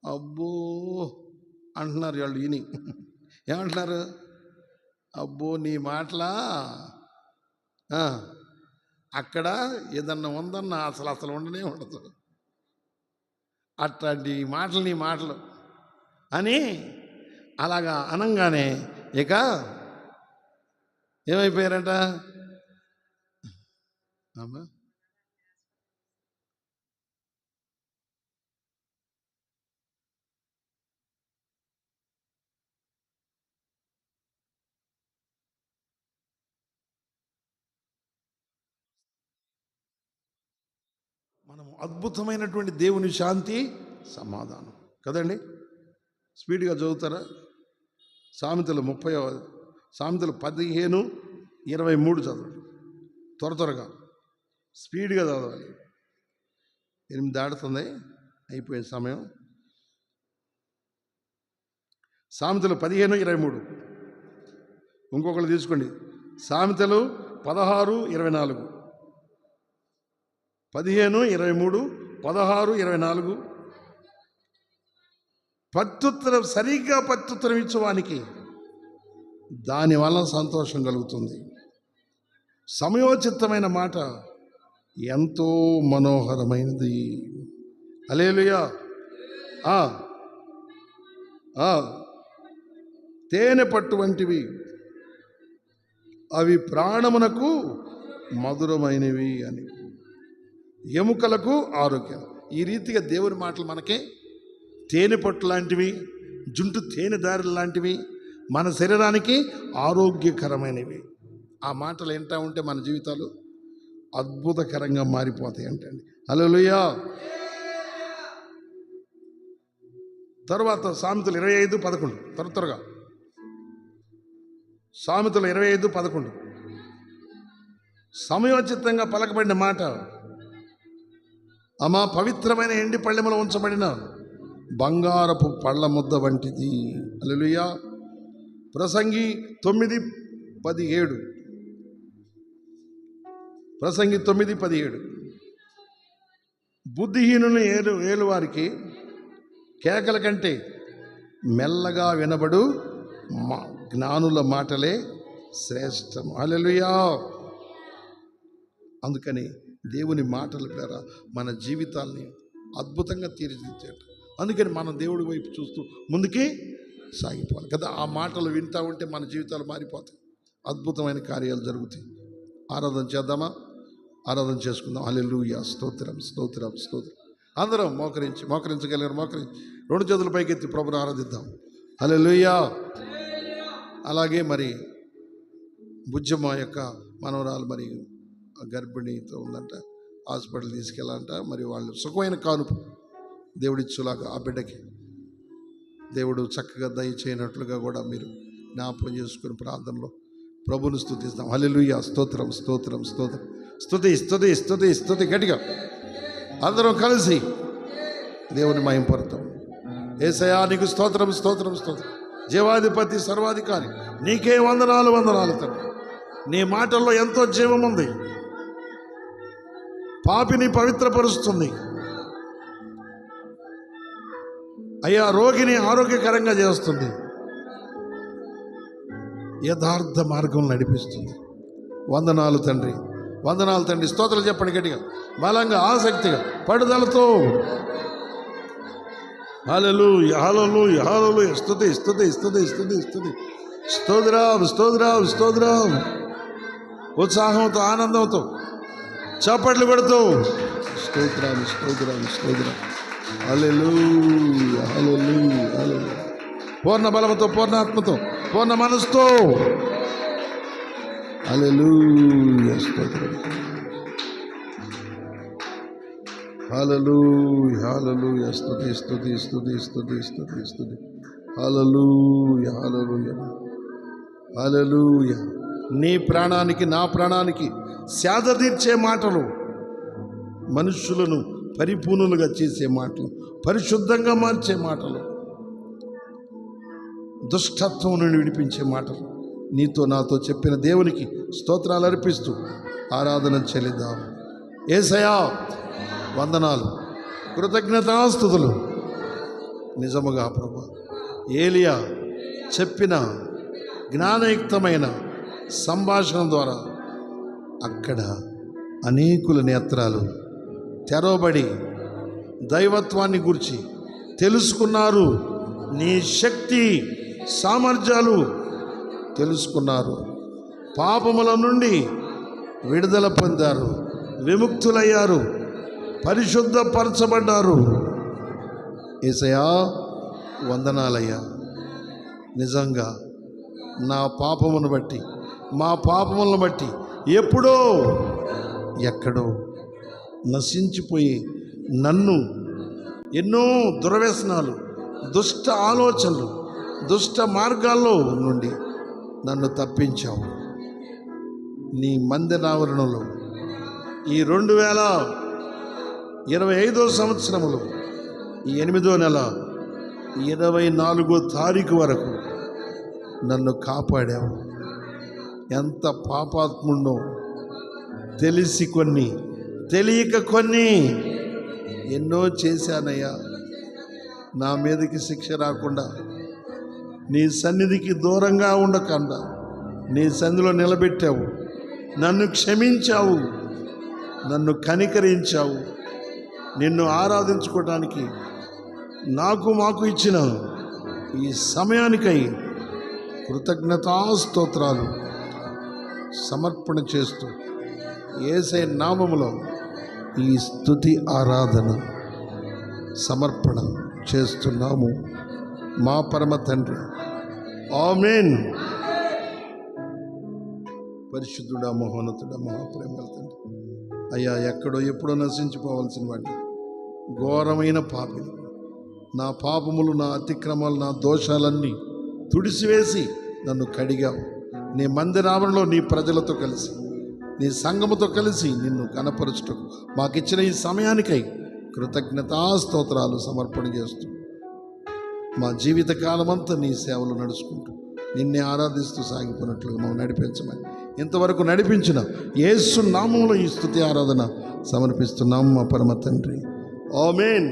అబ్బో అంటున్నారు వాళ్ళు విని. ఏమంటున్నారు? అబ్బో నీ మాటలా అక్కడ ఏదన్నా ఉందన్నా అసలు ఉండనే ఉండదు, అట్లాంటి మాటలు నీ మాటలు అని అలాగా అనంగానే ఇక ఏమైపోయారంట? అమ్మా మనము అద్భుతమైనటువంటి దేవుని శాంతి సమాధానం కదండి. స్పీడ్గా చదువుతారా? సామెతలు 15:23 చదవండి. త్వరగా స్పీడ్గా చదవాలి. 8 దాడుతుంది, అయిపోయిన సమయం. సామెతలు 15:23. ఇంకొకళ్ళు తీసుకోండి. సామెతలు 16:24. 15:23, 16:24. సరిగ్గా ప్రత్యుత్తరం ఇచ్చేవానికి దానివల్ల సంతోషం కలుగుతుంది. సమయోచితమైన మాట ఎంతో మనోహరమైనది. హల్లెలూయా. తేనె పట్టు వంటివి అవి ప్రాణమునకు మధురమైనవి అని, ఎముకలకు ఆరోగ్యం. ఈ రీతిగా దేవుని మాటలు మనకే తేనె పట్టు లాంటివి, జుంటు తేనె దారులు లాంటివి, మన శరీరానికి ఆరోగ్యకరమైనవి. ఆ మాటలు వింటా ఉంటే మన జీవితాలు అద్భుతకరంగా మారిపోతాయి అంటండి. హల్లెలూయా. తర్వాత సామెతలు 25:11. త్వరగా సామెతలు 25:11. సమయోచితంగా పలకబడిన మాట అమ్మా పవిత్రమైన ఎండి పళ్ళెములో ఉంచబడిన బంగారపు పళ్ళ ముద్ద వంటిది. హల్లెలూయా. ప్రసంగి 9:17. ప్రసంగి 9:17. బుద్ధిహీనుని ఏలువారికి కేకల కంటే మెల్లగా వినబడు జ్ఞానుల మాటలే శ్రేష్టం. హల్లెలూయా. అందుకని దేవుని మాటల ద్వారా మన జీవితాల్ని అద్భుతంగా తీర్చిదిద్దాడు. అందుకని మనం దేవుడి వైపు చూస్తూ ముందుకి సాగిపోవాలి కదా. ఆ మాటలు వింటూ ఉంటే మన జీవితాలు మారిపోతాయి, అద్భుతమైన కార్యాలు జరుగుతాయి. ఆరాధన చేద్దామా? ఆరాధన చేసుకుందాం. హల్లెలూయా. స్తోత్రం స్తోత్రం స్తోత్రం. అందరం మోకరించగలిగారు మోకరించి 2 చేతుల పైకెత్తి ప్రభుని ఆరాధిద్దాం. హల్లెలూయా. అలాగే మరి బుజ్జమ్మ యొక్క మనవరాలు మరి గర్భిణీతో ఉందంట, హాస్పిటల్ తీసుకెళ్ళాలంట. మరి వాళ్ళు సుఖమైన కానుపు దేవుడిచ్చులాగా ఆ బిడ్డకి దేవుడు చక్కగా దయచేయనట్లుగా కూడా మీరు జ్ఞాపకం చేసుకుని ప్రార్థనలో ప్రభుని స్తుతిస్తాం. హల్లెలూయా. స్తోత్రం స్తోత్రం స్తోత్రం. స్తుతి స్తుతి స్తుతి స్తుతి. గట్టిగా అందరం కలిసి దేవుని మహింపడతాం. యేసయ్యా నీకు స్తోత్రం స్తోత్రం స్తోత్రం. జీవాధిపతి సర్వాధికారి నీకే వందనాలు వందనాలు తండ్రి. నీ మాటల్లో ఎంతో జీవం ఉంది. పాపిని పవిత్రపరుస్తుంది అయ్యా, రోగిని ఆరోగ్యకరంగా చేస్తుంది, యథార్థ మార్గం నడిపిస్తుంది. వందనాలు తండ్రి, వందనాలు తండ్రి. స్తోత్రాలు చెప్పండి గట్టిగా, బలంగా, ఆసక్తిగా, పడుదలతో. హల్లెలూయా హల్లెలూయా హల్లెలూయా. స్తుతి స్తుతి స్తుతి స్తుతి స్తుతి. స్తోత్రం స్తోత్రం స్తోత్రం. ఉత్సాహంతో ఆనందంతో చప్పట్లు కొడుతూ స్తోత్రాలు స్తోత్రాలు స్తోత్రం. హల్లెలూయా హల్లెలూయా హల్లెలూయా. పూర్ణ బలముతో, పూర్ణ ఆత్మతో, పూర్ణ మనసుతో. హల్లెలూయా స్తోత్రం. హల్లెలూయా హల్లెలూయా. స్తుతి స్తుతి స్తుతి స్తుతి స్తుతి స్తుతి. హల్లెలూయా హల్లెలూయా హల్లెలూయా. నీ ప్రాణానికి నా ప్రాణానికి సేద తీర్చే మాటలు, మనుషులను పరిపూర్ణులుగా చేసే మాటలు, పరిశుద్ధంగా మార్చే మాటలు, దుష్టత్వం నుండి విడిపించే మాటలు, నీతో నాతో చెప్పిన దేవునికి స్తోత్రాలు అర్పిస్తూ ఆరాధన చెల్లిద్దాం. యేసయ్యా వందనాలు, కృతజ్ఞతాస్తుతులు. నిజముగా ప్రభు, ఏలియా చెప్పిన జ్ఞానయుక్తమైన సంభాషణ ద్వారా అక్కడ అనేకుల నేత్రాలు తెరవబడి దైవత్వాన్ని గురించి తెలుసుకున్నారు. నీ శక్తి సామర్థ్యాలు తెలుసుకున్నారు. పాపముల నుండి విడుదల పొందారు, విముక్తులయ్యారు, పరిశుద్ధపరచబడ్డారు. యేసయ్యా వందనాలయ్యా. నిజంగా నా పాపమును బట్టి, మా పాపములను బట్టి ఎప్పుడో ఎక్కడో నశించిపోయి నన్ను ఎన్నో దుర్వ్యసనాలు, దుష్ట ఆలోచనలు, దుష్ట మార్గాల్లో నుండి నన్ను తప్పించావు. నీ మందిరావరణంలో ఈ 2025 సంవత్సరములో ఈ 8వ నెల 24వ తారీఖు వరకు నన్ను కాపాడావు. ఎంత పాపాత్ముడో తెలిసి కొన్ని, తెలియక కొన్ని ఎన్నో చేశానయ్యా. నా మీదకి శిక్ష రాకుండా, నీ సన్నిధికి దూరంగా ఉండకుండా నీ సన్నిధిలో నిలబెట్టావు. నన్ను క్షమించావు, నన్ను కనికరించావు. నిన్ను ఆరాధించుకోవడానికి మాకు ఇచ్చిన ఈ సమయానికై కృతజ్ఞతాస్తోత్రాలు సమర్పణ చేస్తూ యేసయ్య నామములో ఈ స్తుతి ఆరాధన సమర్పణ చేస్తున్నాము మా పరమ తండ్రి. ఆమేన్. పరిశుద్ధుడా, మహోన్నతుడా, మహాప్రేమల తండ్రి, అయ్యా ఎక్కడో ఎప్పుడో నశించిపోవాల్సిన వాడిని, ఘోరమైన పాపిని, నా పాపములు, నా అతిక్రమాలు, నా దోషాలన్నీ తుడిసివేసి నన్ను కడిగావు. నీ మందిరావరణలో నీ ప్రజలతో కలిసి, నీ సంఘముతో కలిసి నిన్ను కనపరచుటకు మాకిచ్చిన ఈ సమయానికై కృతజ్ఞతాస్తోత్రాలు సమర్పణ చేస్తూ మా జీవిత కాలమంతా నీ సేవలు నడుచుకుంటూ నిన్నే ఆరాధిస్తూ సాగిపోయినట్లుగా మమ్మల్ని నడిపించమని, ఇంతవరకు నడిపించిన యేసు నామములో ఈ స్తుతి ఆరాధన సమర్పిస్తున్నాం మా పరమ తండ్రి. ఆమేన్.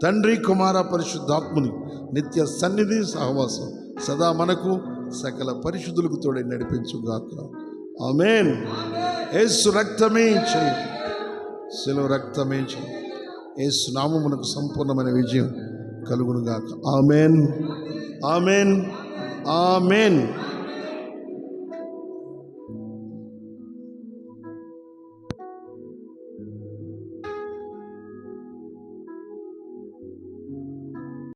తండ్రి, కుమార, పరిశుద్ధాత్ముని నిత్య సన్నిధి సహవాసం సదా మనకు సకల పరిశుద్ధులకు తోడై నడిపించుగాక. ఆమేన్. యేసు రక్తమే చేయి, శిలువ రక్తమే చేయి. యేసు నామమునకు సంపూర్ణమైన విజయం కలుగునుగాక. ఆమేన్, ఆమేన్, ఆమేన్.